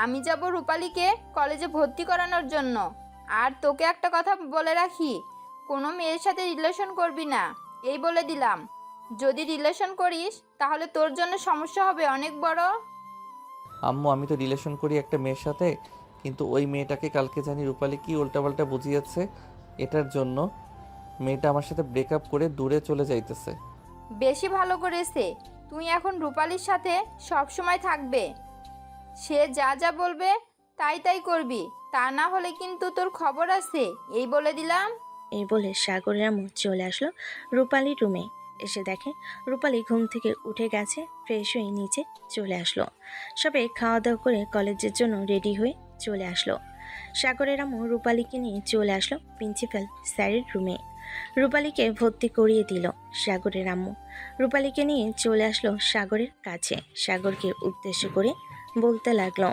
আমি যাব রূপালীকে কলেজে ভর্তি করানোর জন্য। আর তোকে একটা কথা বলে রাখি, কোনো মেয়ের সাথে রিলেশন করবি না, এই বলে দিলাম। যদি রিলেশন করিস তাহলে তোর জন্য সমস্যা হবে অনেক বড়। আম্মু, আমি তো রিলেশন করি একটা মেয়ের সাথে, কিন্তু ওই মেয়েটাকে কালকে জানি রূপালী কি উল্টাপাল্টা বুঝিয়েছে। এটার জন্য মেয়েটা আমার সাথে ব্রেকআপ করে দূরে চলে যাইতেছে। বেশি ভালো করেছে। তুই এখন রূপালীর সাথে সব সময় থাকবে। সে যা যা বলবে তাই তাই করবি, তা না হলে কিন্তু তোর খবর আছে, এই বলে দিলাম। এই বলে সাগরের আম্মু চলে আসলো রূপালীর রুমে। এসে দেখে রূপালী ঘুম থেকে উঠে গেছে। ফ্রেশ হয়ে নিচে চলে আসলো। সবে খাওয়া দাওয়া করে কলেজের জন্য রেডি হয়ে চলে আসলো। সাগরের আম্মু রূপালীকে নিয়ে চলে আসলো প্রিন্সিপাল স্যারের রুমে। রূপালীকে ভর্তি করিয়ে দিল সাগরের আম্মু। রূপালীকে নিয়ে চলে আসলো সাগরের কাছে। সাগরকে উদ্দেশ্য করে বলতে লাগলো,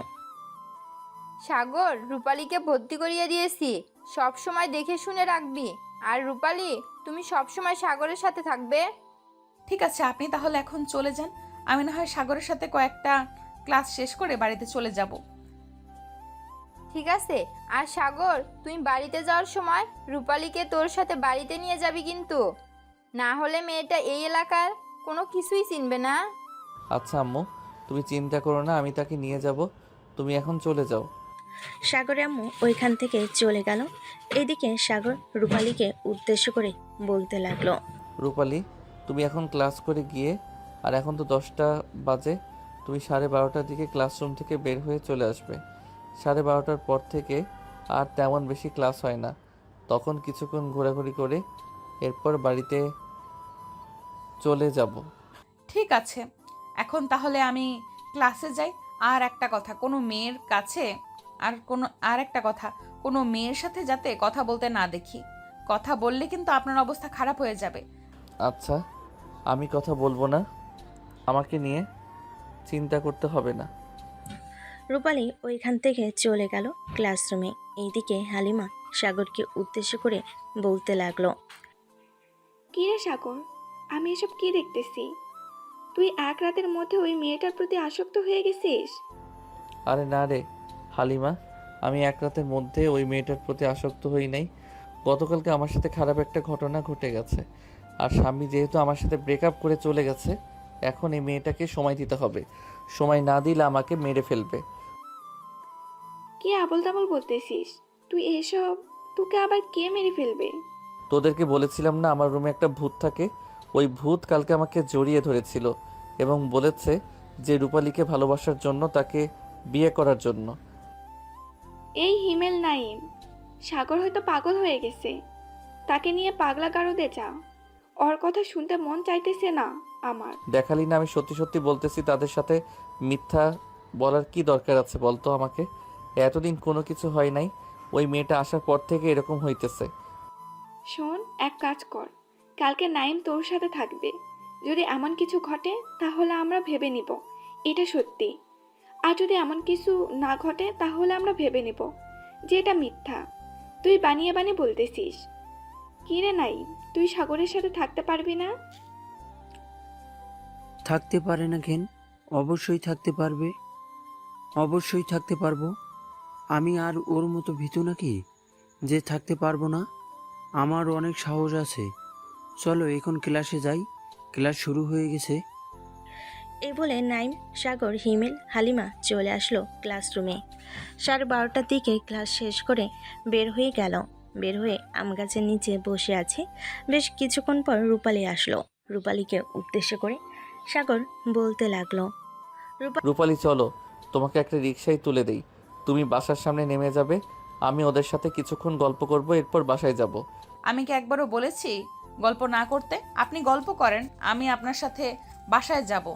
সাগর, রূপালীকে ভর্তি করিয়ে দিয়েছি, সব সময় দেখে শুনে রাখবি। আর রূপালী, তুমি সব সময় সাগরের সাথে থাকবে। ঠিক আছে, আপনি তাহলে এখন চলে যান। আমি না হয় সাগরের সাথে কয়েকটা ক্লাস শেষ করে বাড়িতে চলে যাব। ঠিক আছে। আর সাগর, তুই বাড়িতে যাওয়ার সময় রূপালীকে তোর সাথে বাড়িতে নিয়ে যাবি কিন্তু, না হলে মেয়েটা এই এলাকার কোনো কিছুই চিনবে না। আচ্ছা আম্মু, তুমি চিন্তা করো না, আমি তাকে নিয়ে যাব। তুমি এখন চলে যাও। সাগরের আম্মু ওইখান থেকে চলে গেল। এদিকে সাগর রূপালীকে উদ্দেশ্য করে বলতে লাগলো, রূপালী, তুমি এখন ক্লাস করে গিয়ে, আর এখন তো 10টা বাজে, তুমি 12:30টার দিকে ক্লাসরুম থেকে বের হয়ে চলে আসবে। 12:30টার পর থেকে আর তেমন বেশি ক্লাস হয় না, তখন কিছুক্ষণ ঘোরাঘুরি করে এরপর বাড়িতে চলে যাব। ঠিক আছে, এখন তাহলে আমি ক্লাসে যাই। আর একটা কথা, কোনো মেয়ের সাথে যাতে কথা বলতে না দেখি। কথা বললে কিন্তু আপনার অবস্থা খারাপ হয়ে যাবে। আচ্ছা, আমি কথা বলবো না, আমাকে নিয়ে চিন্তা করতে হবে না। রূপালী ওইখান থেকে চলে গেল ক্লাসরুমে। এইদিকে হালিমা সাগরকে উদ্দেশ্য করে বলতে লাগলো, কী রে সাগর, আমি এসব কি দেখতেছি? তুই এক রাতের মধ্যে ওই মেয়েটার প্রতি আসক্ত হয়ে গেছিস? আরে না রে হালিমা, আমি এক রাতের মধ্যে ওই মেয়েটার প্রতি আসক্ত হই নাই। গতকালকে আমার সাথে খারাপ একটা ঘটনা ঘটে গেছে, আর স্বামী যেহেতু আমার সাথে ব্রেকআপ করে চলে গেছে, এখন এই মেয়েটাকে সময় দিতে হবে। সময় না দিলে আমাকে মেরে ফেলবে। কি আবল তাবল বলতেছিস তুই এসব? তোকে আবার কে মেরে ফেলবে? তোদেরকে বলেছিলাম না আমার রুমে একটা ভূত থাকে? ওই ভূত কালকে আমাকে জড়িয়ে ধরেছিল এবং বলেছে যে রূপালীকে ভালোবাসার জন্য, তাকে বিয়ে করার জন্য। এই হিমেল নাইম, সাগর হয়তো পাগল হয়ে গেছে, তাকে নিয়ে পাগলা গারদে যা। ওর কথা শুনতে মন চাইতেছে না আমার। দেখালি না আমি সত্যি সত্যি বলতেছি, তাদের সাথে মিথ্যা বলার কি দরকার আছে বলতো আমাকে? এতদিন কোনো কিছু হয় নাই, ওই মেয়েটা আসার পর থেকে এরকম হইতেছে। শোন, এক কাজ কর, কালকে নাইম তোর সাথে থাকবে। যদি এমন কিছু ঘটে তাহলে আমরা ভেবে নিব এটা সত্যি, আর যদি এমন কিছু না ঘটে তাহলে আমরা ভেবে নেব যে এটা মিথ্যা। তুই বানিয়ে বানিয়ে বলতেছিস। কি রে নাইম, তুই সাগরের সাথে থাকতে পারবি না? থাকতে পারে না কেন? অবশ্যই থাকতে পারবে, অবশ্যই থাকতে পারবো। আমি আর ওর মতো ভীতু নাকি যে থাকতে পারবো না? আমার অনেক সাহস আছে। চলো এখন ক্লাসে যাই, ক্লাস শুরু হয়ে গেছে। এই বলে নাইম, সাগর, হিমেল, হালিমা চলে আসলো ক্লাসরুমে। 12:30টার দিকে ক্লাস শেষ করে বের হয়ে গেল। বের হয়ে আম গাছের নিচে বসে আছে। বেশ কিছুক্ষণ পর রূপালী আসলো। রূপালীকে উদ্দেশ্য করে সাগর বলতে লাগলো, রূপালী চলো, তোমাকে একটা রিকশায় তুলে দেই। তুমি বাসার সামনে নেমে যাবে, আমি ওদের সাথে কিছুক্ষণ গল্প করব, এরপর বাসায় যাব। আমি কি একবারও বলেছি গল্প না করতে? আপনি গল্প করেন, আমি আপনার সাথে বাসায় যাব।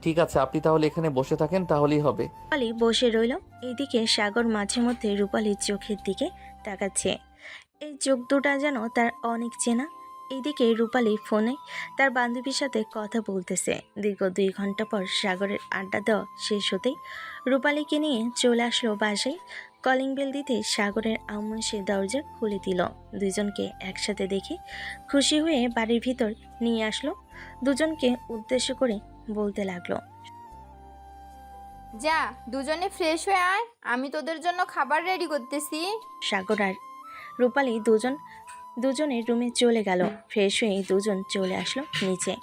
ঠিক আছে, আপনি তাহলে এখানে বসে থাকেন, তাহলেই হবে। রূপালী বসে রইল। এইদিকে সাগর মাঝে মধ্যে রূপালীর চোখের দিকে তাকাচ্ছে। এই চোখ দুটা যেন তার অনেক চেনা। এইদিকে রূপালী ফোনে তার বান্ধবীর সাথে কথা বলতেছে। দীর্ঘ 2 ঘন্টা পর সাগরের আড্ডা দেওয়া শেষ হতেই রূপালীকে নিয়ে চলে আসলো বাসায়। কলিং বেল দিতে সাগরের আম্মু সে দরজা খুলে দিল। দুজনকে একসাথে দেখে খুশি হয়ে বাড়ির ভিতর নিয়ে আসলো। দুজনকে উদ্দেশ্য করে বলতে লাগলো, যা, দুজনে ফ্রেশ হয়ে আয়, আমি তোদের জন্য খাবার রেডি করতেছি। সাগর আর রূপালী দুজনের রুমে চলে গেল। ফ্রেশ হয়ে দুজন চলে আসলো নিচে।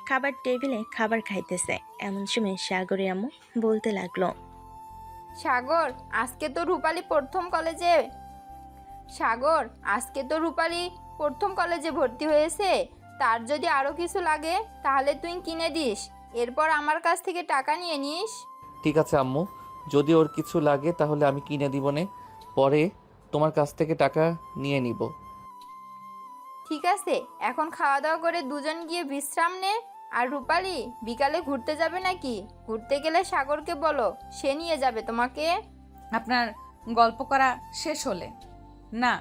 খাবার টেবিলে খাবার খাইতেছে। এমন সময় সাগরের আম্মু বলতে লাগলো, সাগর, আজকে তো রূপালী প্রথম কলেজে ভর্তি হয়েছে। তার যদি আরও কিছু লাগে তাহলে তুই কিনে দিস, এরপর আমার কাছ থেকে টাকা নিয়ে নিস। ঠিক আছে আম্মু, যদি ওর কিছু লাগে তাহলে আমি কিনে দিব নে, পরে তোমার কাছ থেকে টাকা নিয়ে নিব। ঠিক আছে, এখন খাওয়া দাওয়া করে দুজন গিয়ে বিশ্রাম নে। আর রূপালী, বিকালে ঘুরতে যাবে নাকি? ঘুরতে গেলে সাগরকে বলো, সে নিয়ে যাবে তোমাকে। আপনার গল্প করা শেষ হলে? না,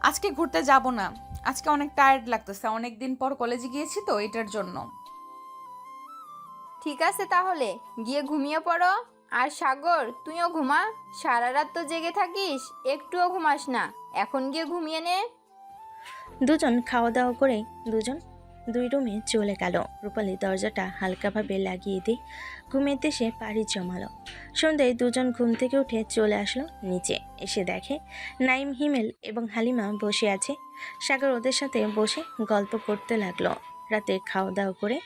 আজকে ঘুরতে যাব না। আজকে অনেক টায়ার্ড লাগতেছে, অনেক দিন পর কলেজে গিয়েছি তো, এটার জন্য। ঠিক আছে, তাহলে গিয়ে ঘুমিয়ে পড়ো। আর সাগর, তুইও ঘুমা, সারা রাত তো জেগে থাকিস, একটুও ঘুমাস না। এখন গিয়ে ঘুমিয়ে নে। দুজন খাওয়া দাওয়া করে দুই রুমে চলে গেল। রূপালী দরজাটা হালকাভাবে লাগিয়ে দিয়ে ঘুমিয়েতে সে পাড়ি জমালো। সন্ধ্যায় দুজন ঘুম থেকে উঠে চলে আসলো নিচে। এসে দেখে নাইম, হিমেল এবং হালিমা বসে আছে। সাগর ওদের সাথে বসে গল্প করতে লাগলো। রাতে খাওয়া দাওয়া করে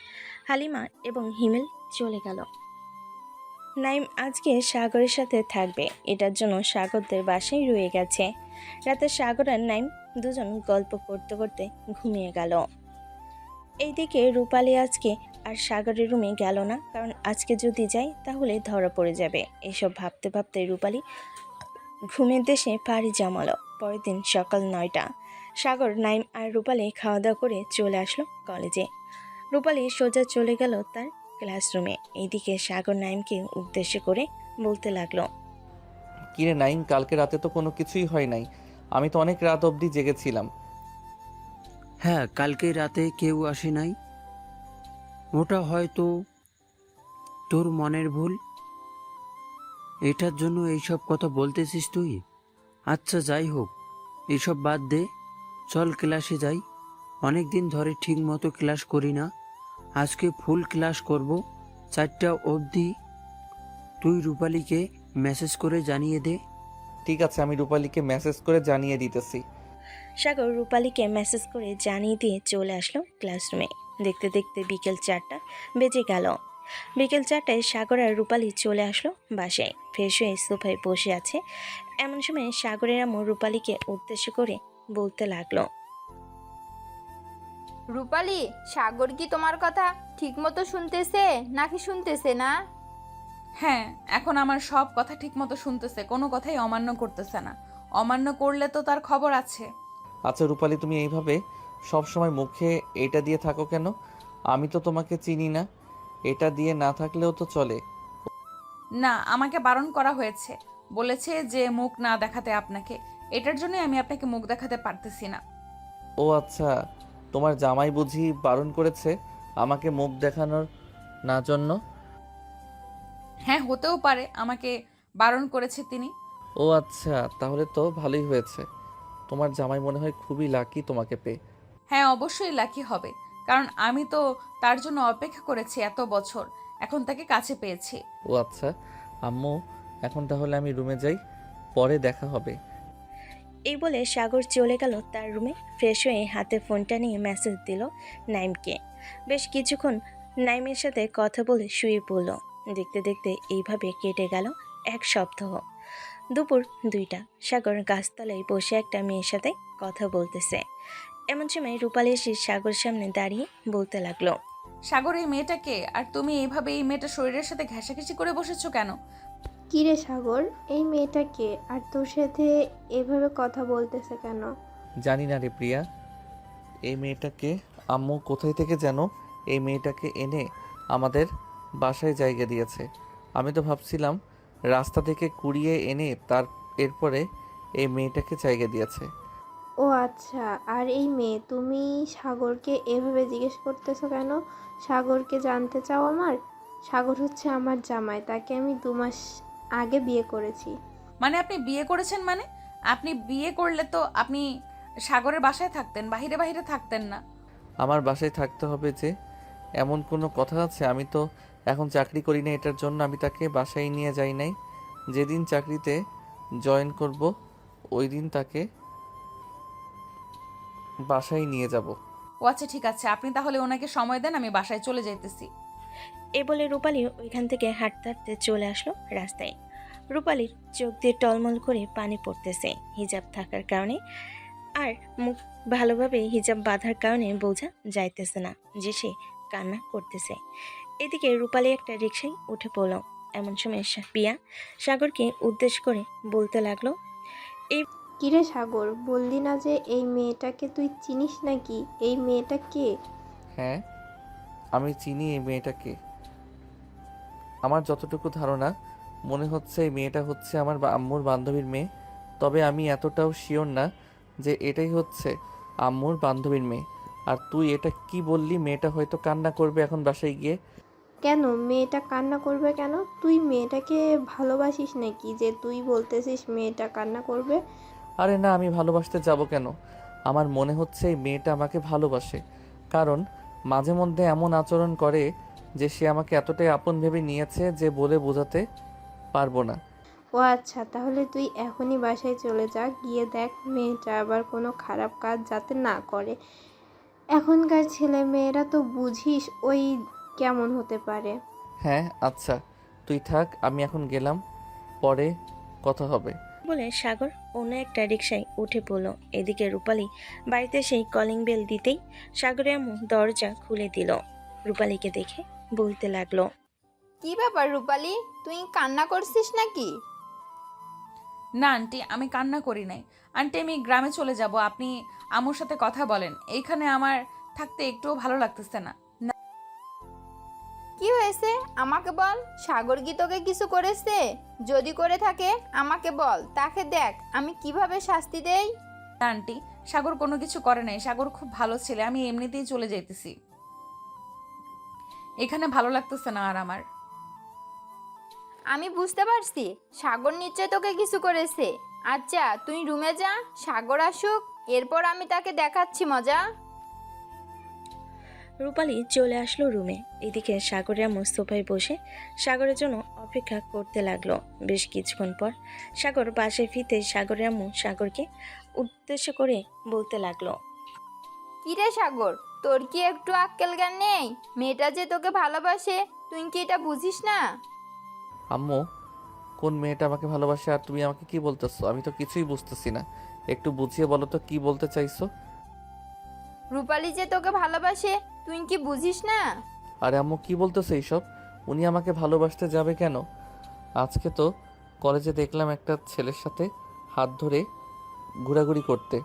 হালিমা এবং হিমেল চলে গেল। নাইম আজকে সাগরের সাথে থাকবে, এটার জন্য সাগরদের বাসায় রয়ে গেছে। রাতে সাগর আর নাইম দুজন গল্প করতে করতে ঘুমিয়ে গেল। এইদিকে রূপালী আজকে আর সাগরের রুমে গেল না, কারণ আজকে যদি যায় তাহলে ধরা পড়ে যাবে। এসব ভাবতে ভাবতে রূপালী ঘুমের দেশে পাড়ি জমালো। পরের দিন সকাল 9টা। সাগর, নাইম আর রূপালী খাওয়া দাওয়া করে চলে আসলো কলেজে। রূপালী সোজা চলে গেল তার ক্লাসরুমে। এইদিকে সাগর নাইমকে উদ্দেশ্য করে বলতে লাগলো, কিরে নাইম, কালকে রাতে তো কোনো কিছুই হয় নাই, আমি তো অনেক রাত অবধি জেগেছিলাম। হ্যাঁ, কালকে রাতে কেউ আসে নাই, ওটা হয়তো তোর মনের ভুল। এটার জন্য এইসব কথা বলতেছিস তুই? আচ্ছা যাই হোক, এসব বাদ দে, চল ক্লাসে যাই। অনেক দিন ধরে ঠিক মতো ক্লাস করি না, আজকে ফুল ক্লাস করব 4টা অবধি। তুই রূপালীকে মেসেজ করে জানিয়ে দে। ঠিক আছে, আমি রূপালীকে মেসেজ করে জানিয়ে দিতেছি। সাগর রূপালীকে মেসেজ করে জানিয়ে দিয়ে চলে আসলো ক্লাসরুমে। দেখতে দেখতে বিকেল 4টা বেজে গেল। বিকেল 4টায় সাগর আর রূপালী চলে আসলো বাসায়। ফ্রেশ হয়ে সোফায় বসে আছে। এমন সময় সাগরের আম্মু রূপালীকে উদ্দেশ্য করে বলতে লাগলো, রূপালী, সাগর কি তোমার কথা ঠিক মতো শুনতেছে নাকি শুনতেছে না? হ্যাঁ, এখন আমার সব কথা ঠিক মতো শুনতেছে, কোনো কথাই অমান্য করতেছে না। অমান্য করলে তো তার খবর আছে। আচ্ছা রূপালী, তুমি এইভাবে সব সময় মুখে এটা দিয়ে থাকো কেন? আমি তো তোমাকে চিনি না। এটা দিয়ে না থাকলেও তো চলে। না, আমাকে বারণ করা হয়েছে, বলেছে যে মুখ না দেখাতে আপনাকে। এটার জন্যই আমি আপনাকে মুখ দেখাতে পারতেছি না। ও আচ্ছা, তোমার জামাই বুঝি বারণ করেছে আমাকে মুখ দেখানোর না জন্য? হ্যাঁ, হতেও পারে আমাকে বারণ করেছে তিনি। ও আচ্ছা, তাহলে তো ভালোই হয়েছে। তোমার জামাই মনে হয় খুবই লাকি তোমাকে পেয়ে। হ্যাঁ, অবশ্যই লাকি হবে, কারণ আমি তো তার জন্য অপেক্ষা করেছি এত বছর, এখন তাকে কাছে পেয়েছি। ও আচ্ছা আম্মু, এখন তাহলে আমি রুমে যাই, পরে দেখা হবে। এই বলে সাগর চলে গেল তার রুমে। ফ্রেশ হয়ে হাতে ফোনটা নিয়ে মেসেজ দিল নাইমকে। বেশ কিছুক্ষণ নাইমের সাথে কথা বলে শুয়ে পড়ল। দেখতে দেখতে এইভাবে কেটে গেল 1 সপ্তাহ। দুপুর 2টা। সাগর গাছতলায় বসে একটা মেয়ের সাথে কথা বলতেছে। এমন সময় রূপালী এসে সাগর সামনে দাঁড়িয়ে বলতে লাগলো, সাগর, এই মেয়েটাকে, আর তুমি এইভাবে এই মেয়েটার শরীরের সাথে ঘেঁষাঘেঁষি করে বসেছো কেন? কিরে সাগর, এই মেয়েটা কে আর তোর সাথে এভাবে কথা বলতেছে কেন? জানি না রে প্রিয়া, এই মেয়েটাকে আম্মু কোথায় থেকে যেন এই মেয়েটাকে এনে আমাদের বাসায় জায়গা দিয়েছে। আমি তো ভাবছিলাম রাস্তা থেকে কুড়িয়ে এনে এরপরে এই মেয়েটাকে জায়গা দিয়েছে। ও আচ্ছা, আর এই মেয়ে, তুমি সাগরকে এভাবে জিজ্ঞেস করতেছো কেন? সাগরকে জানতে চাও আমার? সাগর হচ্ছে আমার জামাই, তাকে আমি 2 মাস আগে বিয়ে করেছি। মানে আপনি বিয়ে করেছেন? মানে আপনি বিয়ে করলে তো আপনি সাগরের বাসায় থাকতেন, বাহিরে বাহিরে থাকতেন না। আমার বাসায় থাকতে হবে যে এমন কোনো কথা আছে? আমি তো এখন চাকরি করি না, এটার জন্য আমি তাকে বাসায় নিয়ে যাই নাই। যেদিন চাকরিতে জয়েন করব ওই দিন তাকে বাসায় নিয়ে যাব। ও আচ্ছা, ঠিক আছে, আপনি তাহলে ওনাকে সময় দেন, আমি বাসায় চলে যাইতেছি। এ বলে রূপালী ওইখান থেকে হাঁটতে হাঁটতে চলে আসলো রাস্তায়। রূপালীর চোখ দিয়ে টলমল করে পানি পড়তেছে হিজাব থাকার কারণে, আর মুখ ভালোভাবে হিজাব বাঁধার কারণে বোঝা যাইতেছে না যে সে কান্না করতেছে। এদিকে রূপালী একটা রিকশায় উঠে পড়ল। এমন সময় পিয়া সাগরকে উদ্দেশ্য করে বলতে লাগলো, কিরে সাগর, বললি না যে এই মেয়েটাকে তুই চিনিস নাকি? এই মেয়েটা কে? হ্যাঁ, আমি চিনি এই মেয়েটাকে। আমার যতটুকু ধারণা, মনে হচ্ছে এই মেয়েটা হচ্ছে আমার আম্মুর বান্ধবীর মেয়ে। তবে আমি এতটাও শিওর না যে এটাই হচ্ছে আম্মুর বান্ধবীর মেয়ে। আর তুই এটা কি বললি? মেয়েটা হয়তো কান্না করবে এখন বাসায় গিয়ে। কেন মেয়েটা কান্না করবে কেন? তুই মেয়েটাকে ভালোবাসিস নাকি যে তুই বলতেছিস মেয়েটা কান্না করবে? আরে না, আমি ভালোবাসতে যাব কেন? আমার মনে হচ্ছে এই মেয়েটা আমাকে ভালোবাসে, কারণ মাঝে মধ্যে এমন আচরণ করে যে সে আমাকে এতটাই আপন ভেবে নিয়েছে যে বলে বোঝাতে পারবো না। ও আচ্ছা, তাহলে তুই এখনই বাসায় চলে যা, গিয়ে দেখ মেয়েটা আবার কোনো খারাপ কাজ যাতে না করে। এখনকার ছেলে মেয়েরা তো বুঝিস ওই কেমন হতে পারে। হ্যাঁ আচ্ছা, তুই থাক, আমি এখন গেলাম, পরে কথা হবে। বলে সাগর অন্য একটা রিকশায় উঠে পড়ল। এদিকে রূপালী বাড়িতে সেই কলিং বেল দিতেই সাগরের আম্মু দরজা খুলে দিল। রূপালীকে দেখে বলতে লাগলো, কি ব্যাপার রূপালী, তুই কান্না করছিস নাকি? না আন্টি, আমি কান্না করি নাই। আন্টি, আমি গ্রামে চলে যাব, আপনি আম্মুর সাথে কথা বলেন। এইখানে আমার থাকতে একটুও ভালো লাগতেছে না। কি হয়েছে আমাকে বল, সাগর কি তোকে কিছু করেছে? যদি করে থাকে আমাকে বল, তাকে দেখ আমি কিভাবে শাস্তি দেই। না আন্টি, সাগর কোনো কিছু করে নাই, সাগর খুব ভালো ছেলে, আমি এমনিতেই চলে যাইতেছি, এখানে ভালো লাগতেছে না আর আমার। আমি বুঝতে পারছি সাগর নিশ্চয় তোকে কিছু করেছে। আচ্ছা তুই রুমে যা, সাগর আসুক, এরপর আমি তাকে দেখাচ্ছি মজা। রূপালী চলে আসলো রুমে। এদিকে সাগরের আম্মু সোফায় বসে সাগরের জন্য অপেক্ষা করতে লাগলো। বেশ কিছুক্ষণ পর সাগর বাসায় ফিরতে সাগরের আম্মু সাগরকে উদ্দেশ্য করে বলতে লাগলো, কিরে সাগর, তোর কি একটু আক্কেল জ্ঞান নেই? মেয়েটা যে তোকে ভালোবাসে, তুই কি এটা বুঝিস না? আম্মু, কোন মেয়েটা আমাকে ভালোবাসে আর তুমি আমাকে কি বলতেছো? আমি তো কিছুই বুঝতেছি না, একটু বুঝিয়ে বলো তো কি বলতে চাইছো। রূপালী যে তোকে ভালোবাসে, তুই কি বুঝিস না? আরে আম্মু, কি বলতেছো এইসব? উনি আমাকে ভালোবাসতে যাবে কেন? আজকে তো কলেজে দেখলাম একটা ছেলের সাথে হাত ধরে ঘোরাঘুরি করতে।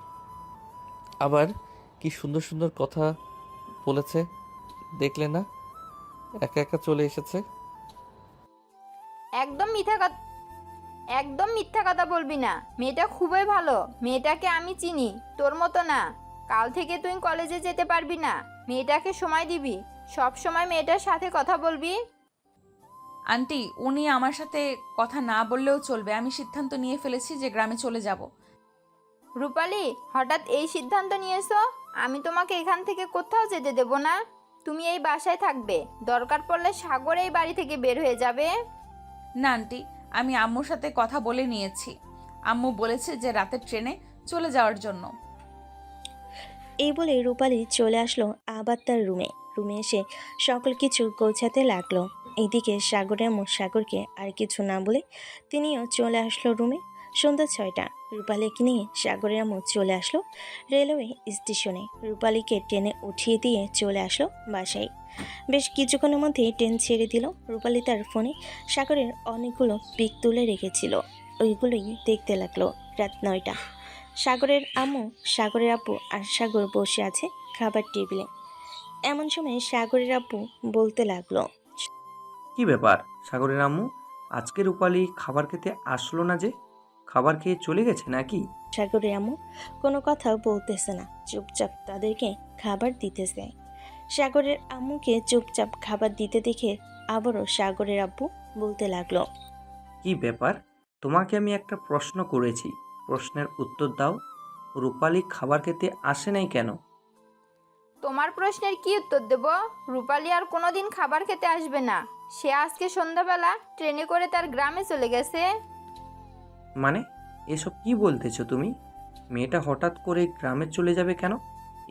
আবার কি সুন্দর সুন্দর কথা বলেছে দেখলে না? একা একা চলে এসেছে। একদম মিথ্যা কথা বলবি না। মেয়েটা খুবই ভালো, মেয়েটাকে আমি চিনি, তোর মতো না। কাল থেকে তুই কলেজে যেতে পারবি না। মেয়েটাকে সময় দিবি, সব সময় মেয়েটার সাথে কথা বলবি। আন্টি, উনি আমার সাথে কথা না বললেও চলবে। আমি সিদ্ধান্ত নিয়ে ফেলেছি যে গ্রামে চলে যাব। রূপালী, হঠাৎ এই সিদ্ধান্ত নিয়েছো? আমি তোমাকে এখান থেকে কোথাও যেতে দেব না। তুমি এই বাসায় থাকবে, দরকার পড়লে সাগর এই বাড়ি থেকে বের হয়ে যাবে। না আন্টি, আমি আম্মুর সাথে কথা বলে নিয়েছি। আম্মু বলেছে যে রাতের ট্রেনে চলে যাওয়ার জন্য। এই বলে রূপালী চলে আসলো আবার তার রুমে। রুমে এসে সকল কিছু গোছাতে লাগলো। এইদিকে সাগরের আম্মু সাগরকে আর কিছু না বলে তিনিও চলে আসলো রুমে। সন্ধ্যা 6টা। রূপালীকে নিয়ে সাগরের আম্মু চলে আসলো রেলওয়ে স্টেশনে। রূপালীকে ট্রেনে উঠিয়ে দিয়ে চলে আসলো বাসায়। বেশ কিছুক্ষণের মধ্যেই ট্রেন ছেড়ে দিল। রূপালী তার ফোনে সাগরের অনেকগুলো পিক তুলে রেখেছিল, ওইগুলোই দেখতে লাগলো। রাত 9টা। সাগরের আম্মু, সাগরের আব্বু আর সাগর বসে আছে খাবার টেবিলে। এমন সময় সাগরের আব্বু বলতে লাগলো, কি ব্যাপার সাগরের আম্মু, আজকে রূপালী খাবার খেতে আসলো না যে? খাবার খেয়ে চলে গেছে নাকি? সাগরের আম্মু কোনো কথা বলতেছে না, চুপচাপ তাদেরকে খাবার দিতেছে। সাগরের আম্মুকে চুপচাপ খাবার দিতে দেখে আবারও সাগরের আব্বু বলতে লাগলো, কি ব্যাপার, তোমাকে আমি একটা প্রশ্ন করেছি, প্রশ্নের উত্তর দাও। রূপালী খাবার খেতে আসে নাই কেন? তোমার প্রশ্নের কি উত্তর দেব? রূপালী আর কোনোদিন খাবার খেতে আসবে না। সে আজকে সন্ধ্যাবেলা ট্রেনে করে তার গ্রামে চলে গেছে। মানে এসব কি বলতেছো তুমি? মেয়েটা হঠাৎ করে গ্রামে চলে যাবে কেন?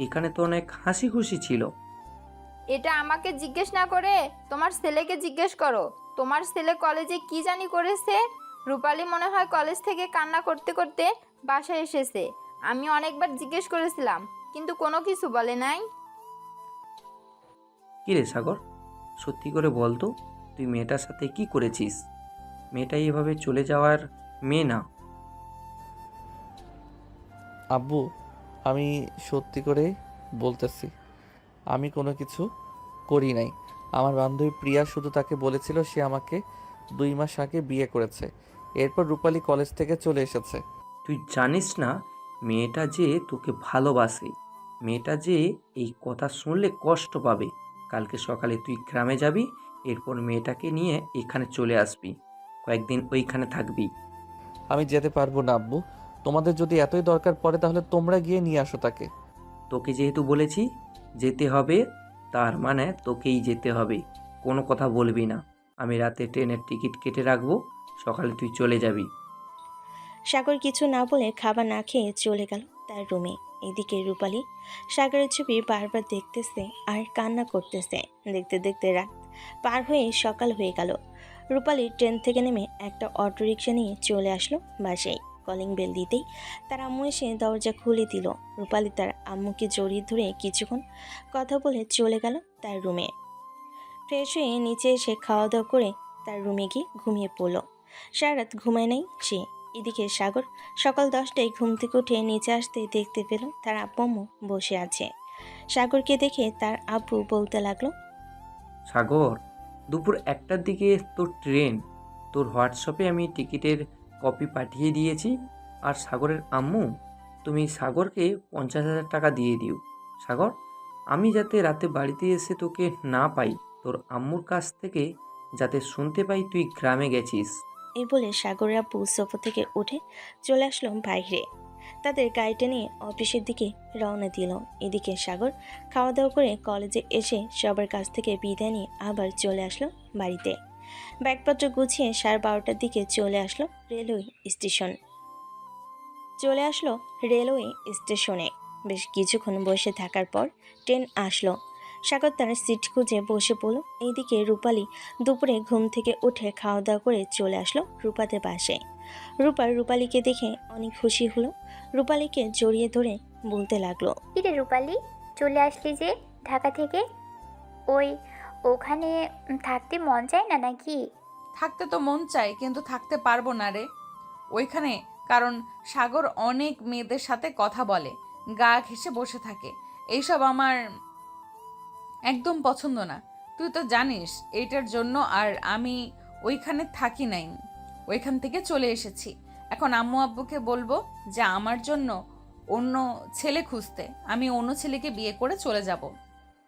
এখানে তো অনেক হাসি খুশি ছিল। এটা আমাকে জিজ্ঞেস না করে তোমার ছেলেকে জিজ্ঞেস করো। তোমার ছেলে কলেজে কি জানি করেছে। রূপালী মনে হয় কলেজ থেকে কান্না করতে করতে বাসায় এসেছে। আমি অনেকবার জিজ্ঞেস করেছিলাম, কিন্তু কোনো কিছু বলে নাই। কি রে সাগর, সত্যি করে বল তো, তুই মেয়েটার সাথে কি করেছিস? মেয়েটা এভাবে চলে যাওয়ার মেয়ে না। আব্বু, আমি সত্যি করে বলতেছি, আমি কোনো কিছু করি নাই। আমার বান্ধবী প্রিয়া শুধু তাকে বলেছিল সে আমাকে 2 মাস আগে বিয়ে করেছে। এরপর রূপালী কলেজ থেকে চলে এসেছে। তুই জানিস না মেয়েটা যে তোকে ভালোবাসে? মেয়েটা যে এই কথা শুনলে কষ্ট পাবে। কালকে সকালে তুই গ্রামে যাবি, এরপর মেয়েটাকে নিয়ে এখানে চলে আসবি, কয়েকদিন ওইখানে থাকবি। আমি যেতে পারবো না আব্বু, তোমাদের যদি এতই দরকার পড়ে তাহলে তোমরা গিয়ে নিয়ে আসো তাকে। তোকে যেহেতু বলেছি যেতে হবে, তার মানে তোকেই যেতে হবে। কোনো কথা বলবি না। আমি রাতে ট্রেনের টিকিট কেটে রাখবো, সকালে তুই চলে যাবি। সাগর কিছু না বলে খাবার না খেয়ে চলে গেল তার রুমে। এদিকে রূপালী সাগরের ছবি বারবার দেখতেছে আর কান্না করতেছে। দেখতে দেখতে রাত পার হয়ে সকাল হয়ে গেল। রূপালী ট্রেন থেকে নেমে একটা অটোরিকশা নিয়ে চলে আসলো বাসায়। কলিং বেল দিতেই তার আম্মু এসে দরজা খুলে দিল। রূপালী তার আম্মুকে জড়িয়ে ধরে কিছুক্ষণ কথা বলে চলে গেল তার রুমে। ফ্রেশ হয়ে নিচে এসে খাওয়া দাওয়া করে তার রুমে গিয়ে ঘুমিয়ে পড়লো। সারা রাত ঘুমায় নাই সে। এদিকে সাগর সকাল 10টায় ঘুম থেকে উঠে নিচে আসতে দেখতে পেল তার আব্বু আম্মু বসে আছে। সাগরকে দেখে তার আব্বু বলতে লাগলো, সাগর, দুপুর 1টার দিকে তোর ট্রেন। তোর হোয়াটসঅ্যাপে আমি টিকিটের কপি পাঠিয়ে দিয়েছি। আর সাগরের আম্মু, তুমি সাগরকে 50,000 টাকা দিয়ে দিও। সাগর, আমি যাতে রাতে বাড়িতে এসে তোকে না পাই, তোর আম্মুর কাছ থেকে যাতে শুনতে পাই তুই গ্রামে গেছিস। এই বলে সাগরের আব্বু সোফা থেকে উঠে চলে আসলো বাইরে। তাদের গাড়িটা নিয়ে অফিসের দিকে রওনা দিল। এদিকে সাগর খাওয়া দাওয়া করে কলেজে এসে সবার কাছ থেকে বিদায় নিয়ে আবার চলে আসলো বাড়িতে। ব্যাগপত্র গুছিয়ে 12:30টার দিকে চলে আসলো রেলওয়ে স্টেশনে। বেশ কিছুক্ষণ বসে থাকার পর ট্রেন আসলো। সাগর তার সিট খুঁজে বসে পড়ল। এইদিকে রূপালী দুপুরে ঘুম থেকে উঠে খাওয়া দাওয়া করে চলে আসলো রূপাদের বাসায়। রূপালীকে দেখে অনেক খুশি হলো। রূপালীকে জড়িয়ে ধরে বলতে লাগলো, কিরে রূপালী, চলে আসলি যে ঢাকা থেকে? ওখানে থাকতে মন চায় না নাকি? থাকতে তো মন চাই, কিন্তু থাকতে পারবো না রে। ওইখানে কারণ সাগর অনেক মেয়েদের সাথে কথা বলে, গা ঘেঁষে বসে থাকে। এইসব আমার একদম পছন্দ না। তুই তো জানিস এইটার জন্য আর আমি ওইখানে থাকি নাই, ওইখান থেকে চলে এসেছি। এখন আম্মু আব্বুকে বলবো যে আমার জন্য অন্য ছেলে খুঁজতে, আমি অন্য ছেলেকে বিয়ে করে চলে যাব।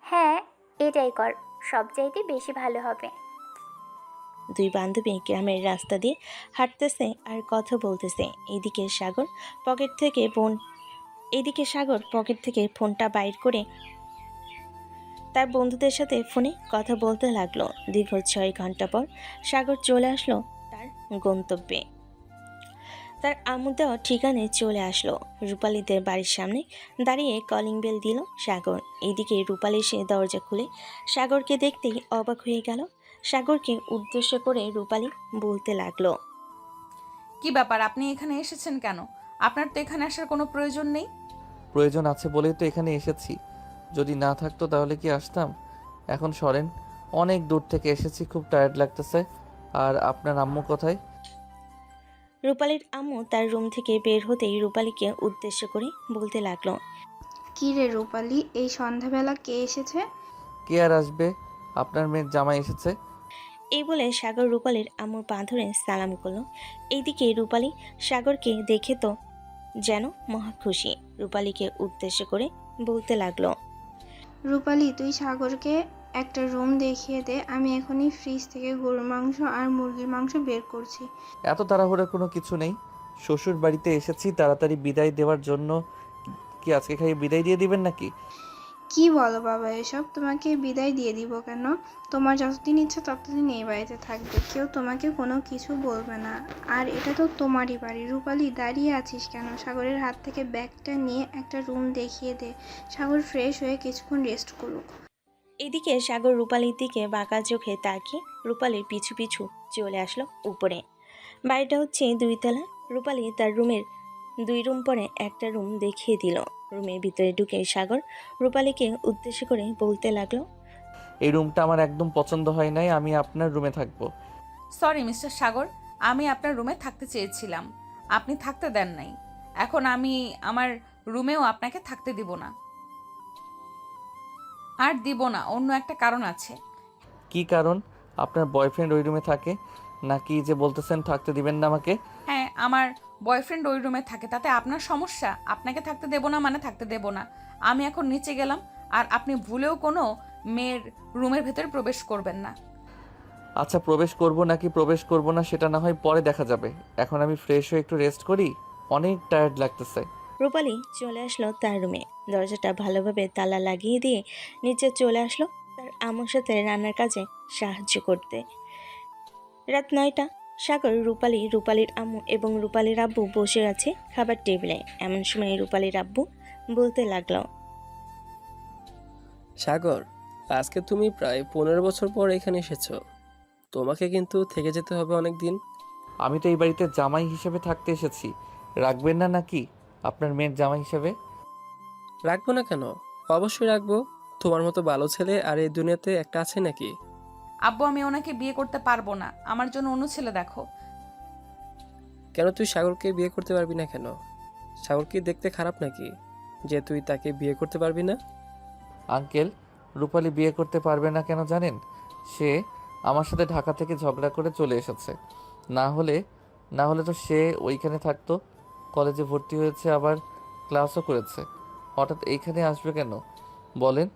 হ্যাঁ, এটাই কর, সবচাইতে বেশি ভালো হবে। দুই বান্ধবী গ্রামের রাস্তা দিয়ে হাঁটতেছে আর কথা বলতেছে। এদিকে সাগর পকেট থেকে ফোনটা বাইর করে তার বন্ধুদের সাথে ফোনে কথা বলতে লাগলো। দীর্ঘ 6 ঘন্টা পর সাগর চলে আসলো তার গন্তব্যে। তার আম্মু দেওয়া ঠিকানায় চলে আসলো। রূপালীদের বাড়ির সামনে দাঁড়িয়ে কলিং বেল দিল সাগর। এইদিকে রূপালী এসে দরজা খুলে সাগরকে দেখতেই অবাক হয়ে গেল। সাগরকে উদ্দেশ্য করে রূপালী বলতে লাগলো, কি ব্যাপার, আপনি এখানে এসেছেন কেন? আপনার তো এখানে আসার কোনো প্রয়োজন নেই। প্রয়োজন আছে বলেই তো এখানে এসেছি, যদি না থাকতো তাহলে কি আসতাম? এখন সরেন, অনেক দূর থেকে এসেছি, খুব টায়ার্ড লাগতেছে। আর আপনার আম্মু কোথায়? রূপালীর আম্মু তার রুম থেকে বের হতেই রূপালীকে উদ্দেশ্য করে বলতে লাগলো, কি রে রূপালি, এই সন্ধ্যাবেলা কে এসেছে? কে আর আসবে, আপনার মেয়ের জামাই এসেছে। এই বলে সাগর রূপালীর আম্মুর পা ধরে সালাম করলো। এইদিকে রূপালী সাগরকে দেখে তো যেন মহা খুশি। রূপালীকে উদ্দেশ্য করে বলতে লাগলো, রূপালি, তুই সাগরকে একটা রুম দেখিয়ে দে, আমি এখনই ফ্রিজ থেকে গরুর মাংস আর মুরগির মাংস বের করছি। এত তাড়াহুড়োর কোনো কিছু নেই, শ্বশুর বাড়িতে এসেছি তাড়াতাড়ি বিদায় দেওয়ার জন্য। কি আজকে খাইয়ে বিদায় দিয়ে দিবেন নাকি? কি বলো বাবা এসব? তোমাকে বিদায় দিয়ে দিব কেন? তোমার যতদিন ইচ্ছা ততদিন এই বাড়িতে থাকবে, কেউ তোমাকে কোনো কিছু বলবে না। আর এটা তো তোমারই বাড়ি। রূপালি, দাঁড়িয়ে আছিস কেন? সাগরের হাত থেকে ব্যাগটা নিয়ে একটা রুম দেখিয়ে দে। সাগর ফ্রেশ হয়ে কিছুক্ষণ রেস্ট করুক। এদিকে সাগর রূপালীর দিকে বাঁকা চোখে তাকিয়ে রূপালীর পিছু পিছু চলে আসলো উপরে। বাড়িটা হচ্ছে 2 তলা। রূপালী তার রুমের 2 রুম পরে একটা রুম দেখিয়ে দিল। রুমের ভিতরে ঢুকে সাগর রূপালীকে উদ্দেশ্য করে বলতে লাগলো, এই রুমটা আমার একদম পছন্দ হয় নাই, আমি আপনার রুমে থাকবো। সরি মিস্টার সাগর, আমি আপনার রুমে থাকতে চেয়েছিলাম, আপনি থাকতে দেন নাই। এখন আমি আমার রুমেও আপনাকে থাকতে দিব না। আর দিব না, অন্য একটা কারণ আছে। কি কারণ? আপনার বয়ফ্রেন্ড ওই রুমে থাকে নাকি যে বলতেছেন থাকতে দিবেন না আমাকে? হ্যাঁ, আমার বয়ফ্রেন্ড ওই রুমে থাকে, তাতে আপনার সমস্যা? আপনাকে থাকতে দেব না মানে থাকতে দেব না। আমি এখন নিচে গেলাম, আর আপনি ভুলেও কোনো মেয়ের রুমের ভেতরে প্রবেশ করবেন না। আচ্ছা, প্রবেশ করব নাকি প্রবেশ করব না সেটা না হয় পরে দেখা যাবে, এখন আমি ফ্রেশ হয়ে একটু রেস্ট করি, অনেক টায়ার্ড লাগতেছে। রূপালী চলে আসলো তার রুমে। দরজাটা ভালোভাবে তালা লাগিয়ে দিয়ে নিচে চলে আসলো তার আম্মুর সাথে রান্নার কাজে সাহায্য করতে। রাত 9টা। সাগর, রূপালীর আম্মু এবং রূপালীর আব্বু বসে আছে খাবার টেবিলে। এমন সময় রূপালীর আব্বু বলতে লাগলো, সাগর, আজকে তুমি প্রায় 15 বছর পর এখানে এসেছো, তোমাকে কিন্তু থেকে যেতে হবে অনেক দিন। আমি তো এই বাড়িতে জামাই হিসেবে থাকতে এসেছি, রাখবেন না নাকি আপনার মেয়ের জামাই হিসেবে? রাখবো না কেন? অবশ্যই রাখবো। তোমার মতো ভালো ছেলে আর এই দুনিয়াতে একটা আছে নাকি? আব্বু, আমি ওনাকে বিয়ে করতে পারবো না, আমার জন্য অন্য ছেলে দেখো। কেন তুই সাগরকে বিয়ে করতে পারবি না কেন? সাগর কি দেখতে খারাপ নাকি যে তুই তাকে বিয়ে করতে পারবি না? আঙ্কেল, রূপালী বিয়ে করতে পারবে না কেন জানেন? সে আমার সাথে ঢাকা থেকে ঝগড়া করে চলে এসেছে, না হলে তো সে ওইখানে থাকতো। কলেজে ভর্তি হয়েছে, আবার ক্লাসও করেছে, হঠাৎ এইখানে আসবে কেন বলেন?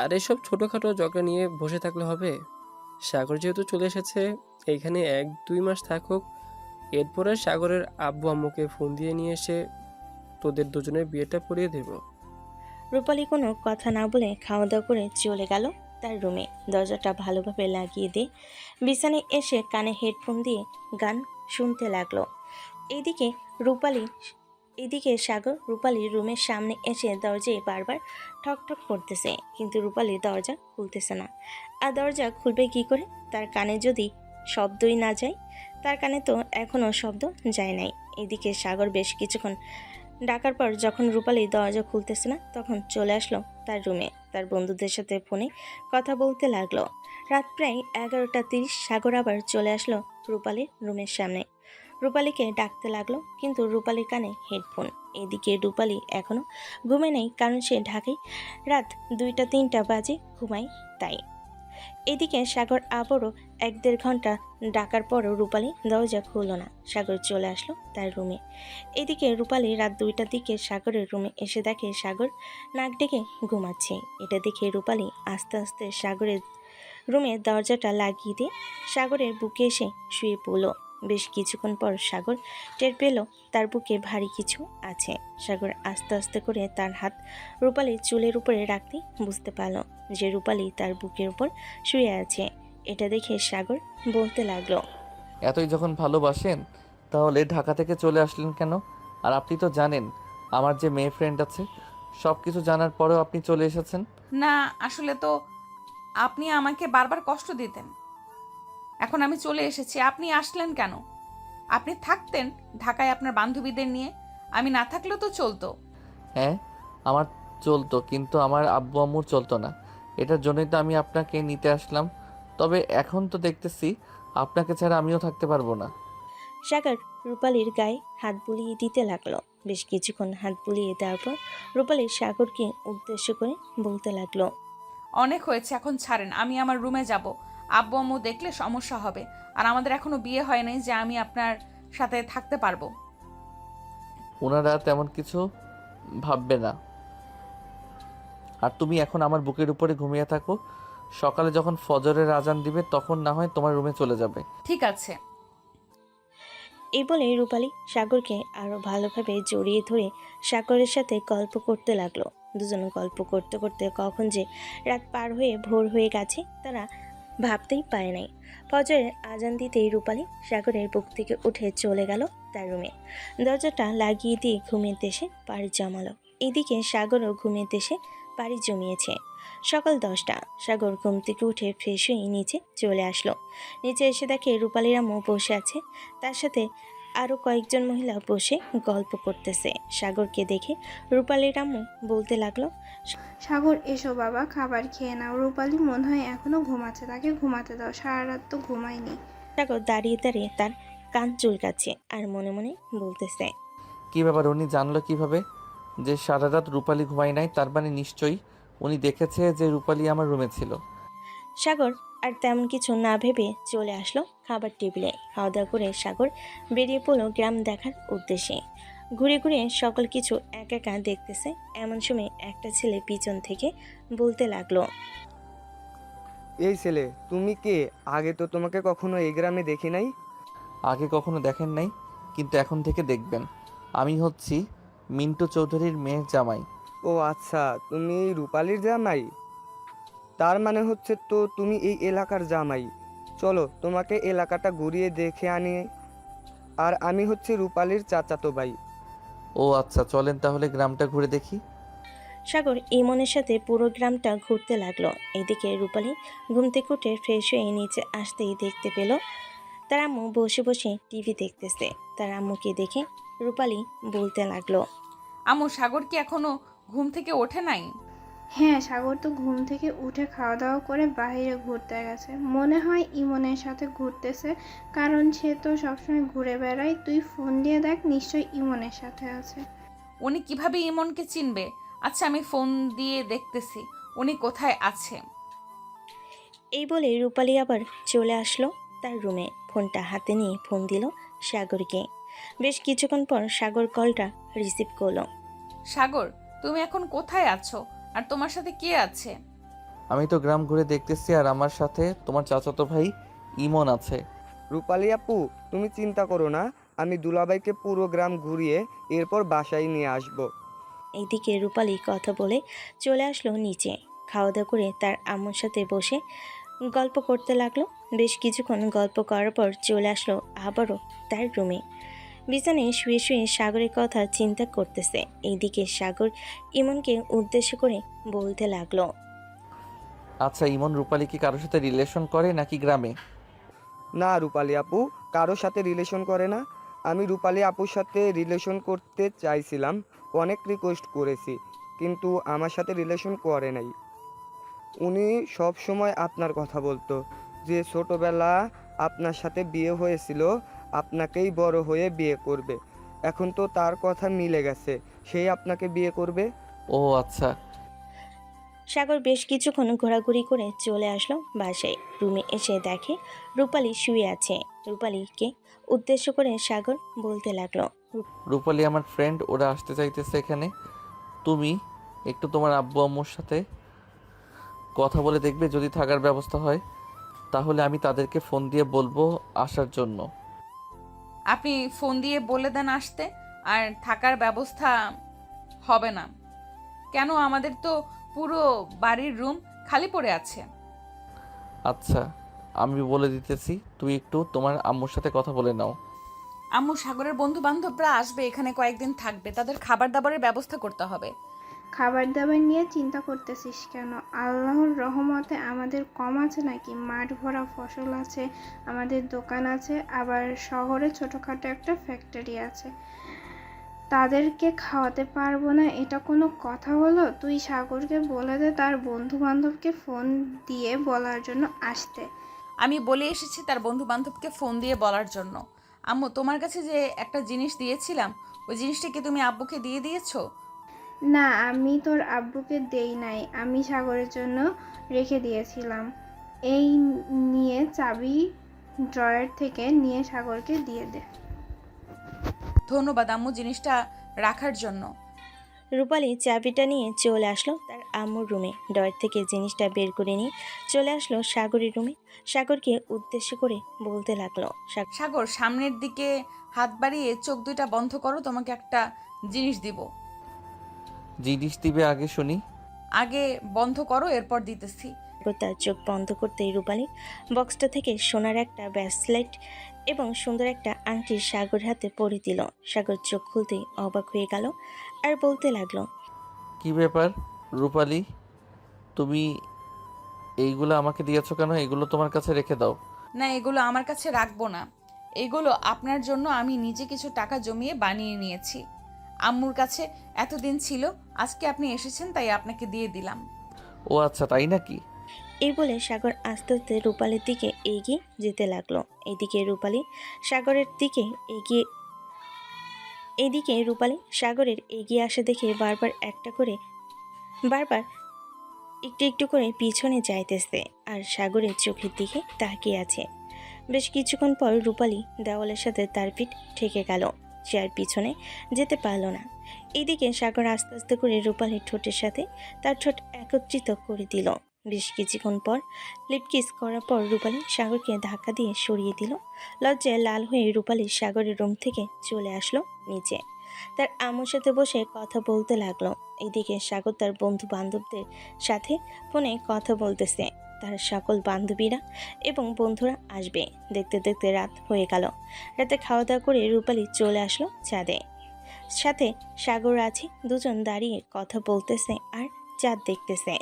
আর এসব ছোটোখাটো ঝগড়া নিয়ে বসে থাকলে হবে? সাগর যেহেতু চলে এসেছে, এইখানে 1-2 মাস থাকুক, এরপরে সাগরের আব্বু আম্মুকে ফোন দিয়ে নিয়ে এসে তোদের দুজনের বিয়েটা পড়িয়ে দেব। রূপালী কোনো কথা না বলে খাওয়া দাওয়া করে চলে গেল তার রুমে। দরজাটা ভালোভাবে লাগিয়ে দিয়ে বিছানায় এসে কানে হেডফোন দিয়ে গান শুনতে লাগলো। এদিকে সাগর রূপালীর রুমের সামনে এসে দরজায় বারবার ঠক ঠক করতেছে, কিন্তু রূপালী দরজা খুলতেছে না। আর দরজা খুলবে কি করে? তার কানে যদি শব্দই না যায়। তার কানে তো এখনও শব্দ যায় নাই। এদিকে সাগর বেশ কিছুক্ষণ ডাকার পর যখন রূপালী দরজা খুলতেছে না, তখন চলে আসলো তার রুমে। তার বন্ধুদের সাথে ফোনে কথা বলতে লাগলো। রাত প্রায় 11:30। সাগর আবার চলে আসলো রূপালীর রুমের সামনে। রূপালীকে ডাকতে লাগলো, কিন্তু রূপালীর কানে হেডফোন। এদিকে রূপালী এখনো ঘুমে নেই, কারণ সে ঢাকায় রাত 2টা-3টা বাজে ঘুমায় তাই। এদিকে সাগর আবারও 1-1.5 ঘন্টা ডাকার পরও রূপালী দরজা খুলল না। সাগর চলে আসলো তার রুমে। এদিকে রূপালী রাত 2টার দিকে সাগরের রুমে এসে দেখে সাগর নাক ডেকে ঘুমাচ্ছে। এটা দেখে রূপালী আস্তে আস্তে সাগরের রুমের দরজাটা লাগিয়ে দিয়ে সাগরের বুকে এসে শুয়ে পড়ল। বেশ কিছুক্ষণ পর সাগর টের পেল তার বুকে ভারী কিছু আছে। সাগর আস্তে আস্তে করে তার হাত রূপালীর চুলের উপরে রাখতে বুঝতে পারল যে রূপালী তার বুকের উপর শুয়ে আছে। এটা দেখে সাগর বলতে লাগলো, এতই যখন ভালোবাসেন তাহলে ঢাকা থেকে চলে আসলেন কেন? আর আপনি তো জানেন আমার যে মেয়ে ফ্রেন্ড আছে, সব কিছু জানার পরেও আপনি চলে এসেছেন। না, আসলে তো আপনি আমাকে বারবার কষ্ট দিতেন। এখন আমি চলে এসেছি, আপনি আসলেন কেন? আপনি থাকতেন ঢাকায় আপনার বান্ধবীদের নিয়ে, আমি না থাকলেও তো চলতো। হ্যাঁ, আমার চলতো, কিন্তু আমার আব্বু আম্মুর চলতো না। এটার জন্যই তো আমি আপনাকে নিতে আসলাম। তবে এখন তো দেখতেছি আপনাকে ছাড়া আমিও থাকতে পারবো না। সাগর রূপালীর গায়ে হাত বুলিয়ে দিতে লাগলো। বেশ কিছুক্ষণ হাত বুলিয়ে দেওয়ার পর রূপালী সাগরকে উদ্দেশ্য করে বলতে লাগলো, অনেক হয়েছে, এখন ছাড়েন, আমি আমার রুমে যাব। আব্বু আম্মু দেখলে সমস্যা হবে, আর আমাদের এখনো বিয়ে হয় নাই যে আমি আপনার সাথে থাকতে পারবো। ওনারা তেমন কিছু ভাববে না। আর তুমি এখন আমার বুকের উপরে ঘুমিয়ে থাকো। সকালে যখন ফজরের আজান দিবে তখন না হয় তোমার রুমে চলে যাবে। ঠিক আছে। এই বলে রূপালী সাগরকে আরো ভালোভাবে জড়িয়ে ধরে সাগরের সাথে গল্প করতে লাগলো। দুজন গল্প করতে করতে কখন যে রাত পার হয়ে ভোর হয়ে গেছে তারা ভাবতেই পারে নাই। ফজরের আজান দিতেই রূপালী সাগরের বুক থেকে উঠে চলে গেল তার রুমে। দরজাটা লাগিয়ে দিয়ে ঘুমের দেশে পাড়ি জমালো। এদিকে সাগরও ঘুমের দেশে পাড়ি জমিয়েছে। সকাল 10টা। সাগর ঘুম থেকে উঠে ফ্রেশ হয়ে নিচে চলে আসলো। নিচে এসে দেখে রূপালীর আম্মু বসে আছে, তার সাথে আরও কয়েকজন মহিলা বসে গল্প করতেছে। সাগরকে দেখে রূপালীর আম্মু বলতে লাগলো, সাগর এসো বাবা, খাবার খেয়ে নাও। রূপালী মনে হয় এখনো ঘুমাচ্ছে, তাকে ঘুমাতে দাও, সারা রাত তো ঘুমায়নি। সাগর দাঁড়িয়ে দাঁড়িয়ে তার কান চুলকাচ্ছে আর মনে মনে বলতেছে, কি ব্যাপার, উনি জানলো কিভাবে যে সারা রাত রূপালী ঘুমায় নাই? তার মানে নিশ্চয়ই উনি দেখেছে যে রূপালী আমার রুমে ছিল। সাগর আর তেমন কিছু না ভেবে চলে আসলো খাবার টেবিলে। খাওয়া দাওয়া করে সাগর বেরিয়ে পড়লো গ্রাম দেখার উদ্দেশ্যে। ঘুরে ঘুরে সকল কিছু একা একা দেখতেছে। এমন সময় একটা ছেলে পিছন থেকে বলতে লাগলো, এই ছেলে, তুমি কে? আগে তো তোমাকে কখনো এই গ্রামে দেখি নাই। আগে কখনো দেখেন নাই, কিন্তু এখন থেকে দেখবেন। আমি হচ্ছি মিন্টু চৌধুরীর মেয়ের জামাই। ও আচ্ছা, তুমি রূপালীর জামাই? তার মানে হচ্ছে তো তুমি এই এলাকার জামাই। চলো তোমাকে এলাকাটা ঘুরিয়ে দেখে আনি। আর আমি হচ্ছে রূপালীর চাচাতো ভাই। ও আচ্ছা, চলেন তাহলে গ্রামটা ঘুরে দেখি। সাগর ইমনের সাথে পুরো গ্রামটা ঘুরতে লাগলো। এদিকে রূপালী ঘুম থেকে উঠে ফ্রেশ হয়ে নিচে আসতেই দেখতে পেল তার আম্মু বসে বসে টিভি দেখতেছে। তার আম্মুকে দেখে রূপালী বলতে লাগলো, আম্মু, সাগর কি এখনো ঘুম থেকে ওঠে নাই? হ্যাঁ, সাগর তো ঘুম থেকে উঠে খাওয়া দাওয়া করে বাইরে ঘুরতে গেছে। মনে হয় ইমনের সাথে ঘুরতেছে, কারণ সে তো সবসময় ঘুরে বেড়ায়। তুই ফোন দিয়ে দেখ, নিশ্চয়ই ইমনের সাথে আছে। উনি কিভাবে ইমনকে চিনবে? আচ্ছা, আমি ফোন দিয়ে দেখতেছি উনি কোথায় আছে। এই বলে রূপালী আবার চলে আসলো তার রুমে। ফোনটা হাতে নিয়ে ফোন দিল সাগরকে। বেশ কিছুক্ষণ পর সাগর কলটা রিসিভ করলো। সাগর, তুমি এখন কোথায় আছো? আর তোমার সাথে কে আছে? আমি তো গ্রাম ঘুরে দেখতেছি, আর আমার সাথে তোমার চাচাতো ভাই ইমন আছে। রূপালী আপু, তুমি চিন্তা করো না, আমি দুলাভাইকে পুরো গ্রাম ঘুরিয়ে এরপর বাসায় নিয়ে আসবো। এইদিকে রূপালী কথা বলে চলে আসলো নিচে। খাওয়া দাওয়া করে তার আম্মুর সাথে বসে গল্প করতে লাগলো। বেশ কিছুক্ষণ গল্প করার পর চলে আসলো আবারও তার রুমে। বিছানায় শুয়ে শুয়ে সাগরের কথা চিন্তা করতেছে। এইদিকে সাগর ইমনকে উদ্দেশ্য করে বলতে লাগলো, আচ্ছা, ইমন রূপালী কি কারোর সাথে রিলেশন করে নাকি গ্রামে? না রূপালী আপু কারোর সাথে রিলেশন করে না। আমি রূপালী আপুর সাথে রিলেশন করতে চাইছিলাম, অনেক রিকোয়েস্ট করেছি, কিন্তু আমার সাথে রিলেশন করে নাই। উনি সব সময় আপনার কথা বলতো, যে ছোটবেলা আপনার সাথে বিয়ে হয়েছিল আপনাকেই বড় হয়ে বিয়ে করবে। এখন তো তার কথা মিলে গেছে, সেই আপনাকে বিয়ে করবে। ও আচ্ছা। সাগর বেশ কিছুক্ষণ ঘোরাঘুরি করে চলে আসলো বাসায়। রুমে এসে দেখে রূপালী শুয়ে আছে। রূপালীকে উদ্দেশ্য করে সাগর বলতে লাগলো, রূপালী আমার ফ্রেন্ড, ওরা আসতে চাইতেছে এখানে। তুমি একটু তোমার আব্বু আম্মুর সাথে কথা বলে দেখবে, যদি থাকার ব্যবস্থা হয় তাহলে আমি তাদেরকে ফোন দিয়ে বলবো আসার জন্য। আপনি ফোন দিয়ে বলে দেন আসতে, আর থাকার ব্যবস্থা হবে না কেন? আমাদের তো পুরো বাড়ির রুম খালি পড়ে আছে। আচ্ছা, আমি বলে দিতেছি, তুই একটু তোমার আম্মুর সাথে কথা বলে নাও। আম্মু, সাগরের বন্ধু বান্ধবরা আসবে, এখানে কয়েকদিন থাকবে, তাদের খাবার দাবারের ব্যবস্থা করতে হবে। খাবার দাবার নিয়ে চিন্তা করতেছিস কেন? আল্লাহর রহমতে আমাদের কম আছে নাকি? মাঠ ভরা ফসল আছে, আমাদের দোকান আছে, আবার শহরে ছোটোখাটো একটা ফ্যাক্টরি আছে। তাদেরকে খাওয়াতে পারবো না, এটা কোনো কথা হলো? তুই সাগরকে বলে দে তার বন্ধু বান্ধবকে ফোন দিয়ে বলার জন্য আসতে। আমি বলে এসেছি তার বন্ধু বান্ধবকে ফোন দিয়ে বলার জন্য। আম্মু, তোমার কাছে যে একটা জিনিস দিয়েছিলাম, ওই জিনিসটা কি তুমি আব্বুকে দিয়ে দিয়েছো? না, আমি তোর আব্বুকে দেই নাই, আমি সাগরের জন্য রেখে দিয়েছিলাম। এই নিয়ে চাবি ড্রয়ার থেকে নিয়ে সাগরকে দিয়ে দে। ধন্যবাদ আম্মু জিনিসটা রাখার জন্য। রূপালী চাবিটা নিয়ে চলে আসলো তার আম্মুর রুমে। ডয়ের থেকে জিনিসটা বের করে নিয়ে চলে আসলো সাগরের রুমে। সাগরকে উদ্দেশ্য করে বলতে লাগলো, সাগর, সামনের দিকে হাত বাড়িয়ে চোখ দুইটা বন্ধ করো, তোমাকে একটা জিনিস দিব। জিনিস দিবে আগে শুনি। আগে বন্ধ করো, এরপর দিতেছি। তার চোখ বন্ধ করতেই রূপালী বক্সটা থেকে সোনার একটা ব্রেসলেট এবং সুন্দর একটা আংটি সাগর হাতে পরিয়ে দিল। সাগর চোখ খুলতেই অবাক হয়ে গেল আর বলতে লাগলো, কি ব্যাপার রূপালী, তুমি এইগুলো আমাকে দিয়েছো কেন? এগুলো তোমার কাছে রেখে দাও। না, এগুলো আমার কাছে রাখবো না, এগুলো আপনার জন্য আমি নিজে কিছু টাকা জমিয়ে বানিয়ে নিয়েছি। আম্মুর কাছে এতদিন ছিল, আজকে আপনি এসেছেন তাই আপনাকে দিয়ে দিলাম। ও আচ্ছা, তাই নাকি? এই বলে সাগর আস্তে আস্তে রূপালীর দিকে এগিয়ে যেতে লাগলো। এইদিকে রূপালী সাগরের এগিয়ে আসে দেখে বারবার একটু একটু করে পিছনে যাইতেছে আর সাগরের চোখের দিকে তাকিয়ে আছে। বেশ কিছুক্ষণ পর রূপালী দেওয়ালের সাথে তার পিঠ ঠেকে গেল, সে আর পিছনে যেতে পারল না। এইদিকে সাগর আস্তে আস্তে করে রূপালীর ঠোঁটের সাথে তার ঠোঁট একত্রিত করে দিল। বেশ কিছুক্ষণ পর লিপকিস করার পর রূপালী সাগরকে ধাক্কা দিয়ে সরিয়ে দিল। লজ্জায় লাল হয়ে রূপালী সাগরের রুম থেকে চলে আসলো নিচে। তার আম্মুর সাথে বসে কথা বলতে লাগলো। এদিকে সাগর তার বন্ধু বান্ধবদের সাথে ফোনে কথা বলতেছে। তার সকল বান্ধবীরা এবং বন্ধুরা আসবে। দেখতে দেখতে রাত হয়ে গেল। রাতে খাওয়া দাওয়া করে রূপালী চলে আসলো ছাদে। সাথে সাগর আছে, দুজন দাঁড়িয়ে কথা বলতেছে আর চাঁদ দেখতেছে।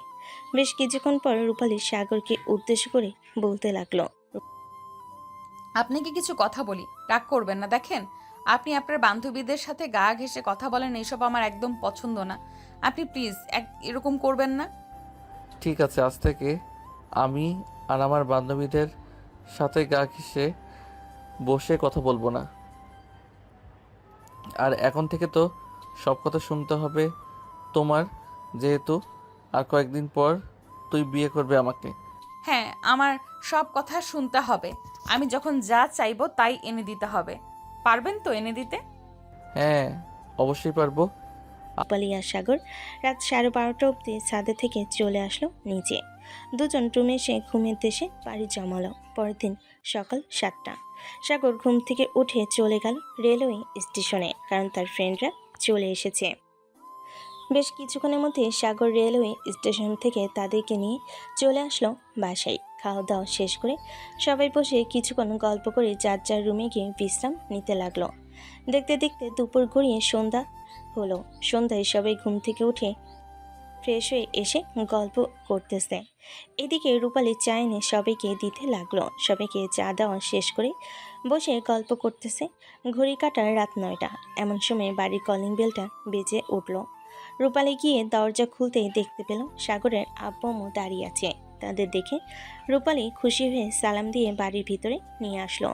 বেশ কিছুক্ষণ পর রূপালী সাগরকে উদ্দেশ্য করে বলতে লাগলো, আপনাকে কিছু কথা বলি, রাগ করবেন না। দেখেন, আপনি আপনার বান্ধবীদের সাথে গা ঘেঁষে কথা বলেন, এসব আমার একদম পছন্দ না। আপনি প্লিজ এরকম করবেন না। ঠিক আছে, আজ থেকে আমি আর আমার বান্ধবীদের সাথে গা ঘেঁষে বসে কথা বলবো না। আর এখন থেকে তো সব কথা শুনতে হবে তোমার, যেহেতু আর কয়েকদিন পর তুই বিয়ে করবে আমাকে। হ্যাঁ, আমার সব কথা শুনতে হবে। আমি যখন যা চাইবো তাই এনে দিতে হবে। পারবেন তো এনে দিতে? হ্যাঁ, অবশ্যই পারবো। রূপালী আর সাগর রাত 12:30 অবধি ছাদে থেকে চলে আসলো নিচে। দুজন রুমে এসে ঘুমের দেশে বাড়ি জমালো। পরের দিন সকাল 7টা। সাগর ঘুম থেকে উঠে চলে গেল রেলওয়ে স্টেশনে, কারণ তার ফ্রেন্ডরা চলে এসেছে। বেশ কিছুক্ষণের মধ্যে সাগর রেলওয়ে স্টেশন থেকে তাদেরকে নিয়ে চলে আসলো বাসায়। খাওয়া দাওয়া শেষ করে সবাই বসে কিছুক্ষণ গল্প করে যার যার রুমে গিয়ে বিশ্রাম নিতে লাগলো। দেখতে দেখতে দুপুর গড়িয়ে সন্ধ্যা হলো। সন্ধ্যায় সবাই ঘুম থেকে উঠে ফ্রেশ হয়ে এসে গল্প করতেছে। এদিকে রূপালী চা এনে সবাইকে দিতে লাগলো। সবাইকে চা দেওয়া শেষ করে বসে গল্প করতেছে। ঘড়ি কাটার রাত 9টা। এমন সময় বাড়ির কলিং বেলটা বেজে উঠল। রূপালী গিয়ে দরজা খুলতেই দেখতে পেল সাগরের আব্বু আম্মু দাঁড়িয়ে আছে। তাদের দেখে রূপালী খুশি হয়ে সালাম দিয়ে বাড়ির ভিতরে নিয়ে আসলো।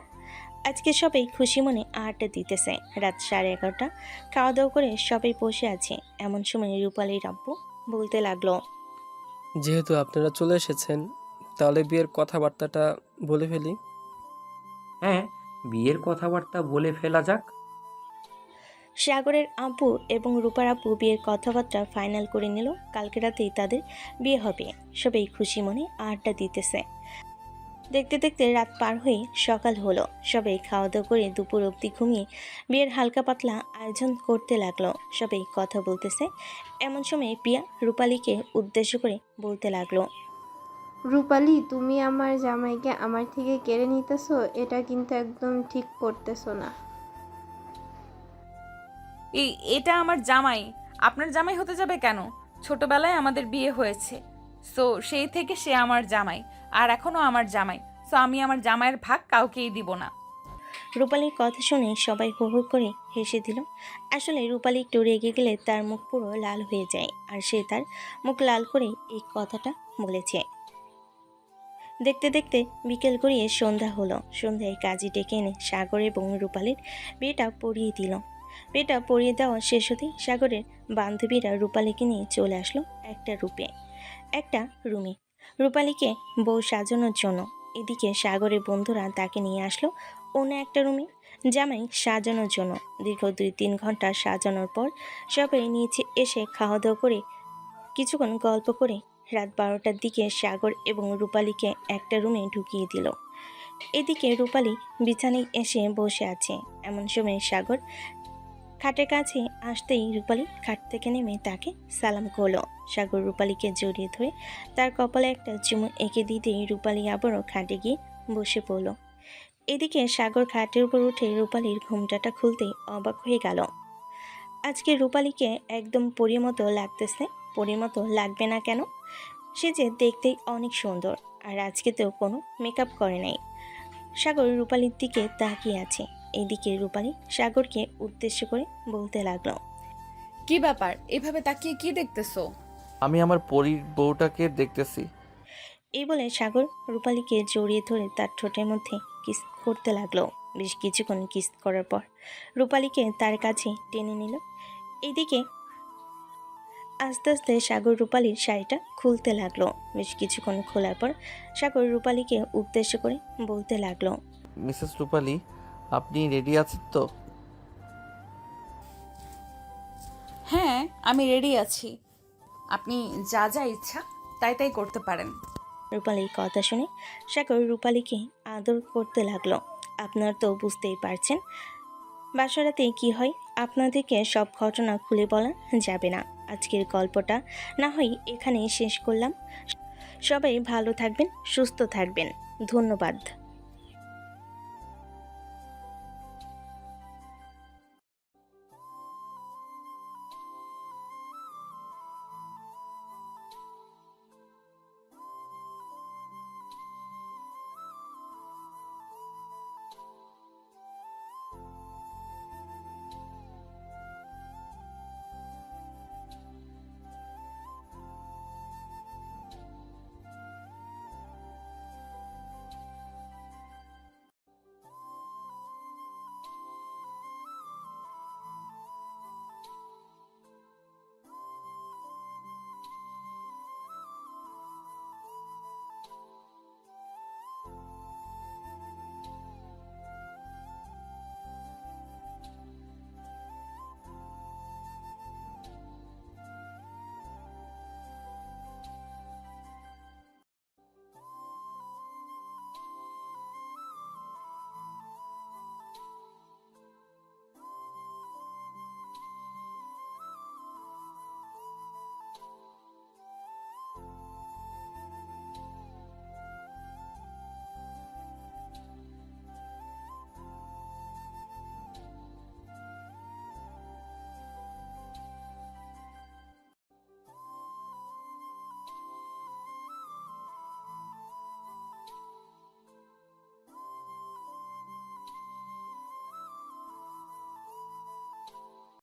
আজকে সবাই খুশি মনে আড্ডা দিতেছে। রাত 11:30। খাওয়া দাওয়া করে সবাই বসে আছে। এমন সময় রূপালীর আব্বু বলতে লাগলো, যেহেতু আপনারা চলে এসেছেন, তাহলে বিয়ের কথাবার্তাটা বলে ফেলি। হ্যাঁ, বিয়ের কথাবার্তা বলে ফেলা যাক। সাগরের আব্বু এবং রূপার আব্বু বিয়ের কথাবার্তা ফাইনাল করে নিল। কালকে রাতেই তাদের বিয়ে হবে। সবাই খুশি মনে আড্ডা দিতেছে। দেখতে দেখতে রাত পার হয়ে সকাল হলো। সবাই খাওয়া দাওয়া করে দুপুর অবধি ঘুমিয়ে বিয়ের হালকা পাতলা আয়োজন করতে লাগলো। সবাই কথা বলতেছে। এমন সময় পিয়া রূপালীকে উদ্দেশ্য করে বলতে লাগলো, রূপালি, তুমি আমার জামাইকে আমার থেকে কেড়ে নিতেছো, এটা কিন্তু একদম ঠিক করতেছো না। এটা আমার জামাই, আপনার জামাই হতে যাবে কেন? ছোটবেলায় আমাদের বিয়ে হয়েছে, সো সেই থেকে সে আমার জামাই, আর এখনো আমার জামাই। সো আমি আমার জামাইয়ের ভাগ কাউকেই দিব না। রূপালীর কথা শুনে সবাই হো হো করে হেসে দিল। আসলে রূপালী একটু রেগে গেলে তার মুখ পুরো লাল হয়ে যায়, আর সে তার মুখ লাল করে এই কথাটা বলেছে। দেখতে দেখতে বিকেল গড়িয়ে সন্ধ্যা হলো। সন্ধ্যায় কাজী ডেকে এনে সাগর এবং রূপালীর বিয়েটা পড়িয়ে দিল। বিয়েটা পড়িয়ে দেওয়া শেষ হতেই সাগরের বান্ধবীরা রূপালীকে নিয়ে চলে আসলো একটা রুমে রূপালীকে বউ সাজানোর জন্য। এদিকে সাগরের বন্ধুরা তাকে নিয়ে আসলো অন্য একটা রুমে জামাই সাজানোর জন্য। দীর্ঘ 2-3 ঘন্টা সাজানোর পর সবাই নিচে এসে খাওয়া দাওয়া করে কিছুক্ষণ গল্প করে রাত 12টার দিকে সাগর এবং রূপালীকে একটা রুমে ঢুকিয়ে দিল। এদিকে রূপালী বিছানায় এসে বসে আছে। এমন সময় সাগর খাটের কাছে আসতেই রূপালী খাট থেকে নেমে তাকে সালাম করলো। সাগর রূপালীকে জড়িয়ে ধরে তার কপালে একটা চুমু এঁকে দিতেই রূপালী আবারও খাটে গিয়ে বসে পড়ল। এদিকে সাগর খাটের উপর উঠে রূপালীর ঘুমটাটা খুলতেই অবাক হয়ে গেল। আজকে রূপালীকে একদম পরীর মতো লাগতেছে। পরীর মতো লাগবে না কেন? সে যে দেখতেই অনেক সুন্দর, আর আজকে তো কোনো মেকআপ করে নাই। সাগর রূপালীর দিকে তাকিয়ে আছে। এদিকে রূপালী সাগরকে উদ্দেশ্য করে বলতে লাগলো, কি ব্যাপার, এভাবে তাকিয়ে কি দেখতেছো? আমি আমার পরীর বউটাকে দেখতেছি। এই বলে সাগর রূপালীকে জড়িয়ে ধরে তার ঠোঁটের মধ্যে কিস করতে লাগলো। বেশ কিছুক্ষণ কিস করার পর রূপালীকে তার কাছে টেনে নিল। এদিকে আস্তে আস্তে সাগর রূপালীর শাড়িটা খুলতে লাগলো। বেশ কিছুক্ষণ খোলার পর সাগর রূপালীকে উদ্দেশ্য করে বলতে লাগলো, মিসেস রূপালী, আপনি রেডি আছেন তো? হ্যাঁ, আমি রেডি আছি। আপনি যা যা ইচ্ছা তাই তাই করতে পারেন। রূপালীর কথা শুনে সাগর রূপালীকে আদর করতে লাগলো। আপনার তো বুঝতেই পারছেন বাসরাতে কি হয়। আপনাদেরকে সব ঘটনা খুলে বলা যাবে না। আজকের গল্পটা না হয় এখানেই শেষ করলাম। সবাই ভালো থাকবেন, সুস্থ থাকবেন। ধন্যবাদ।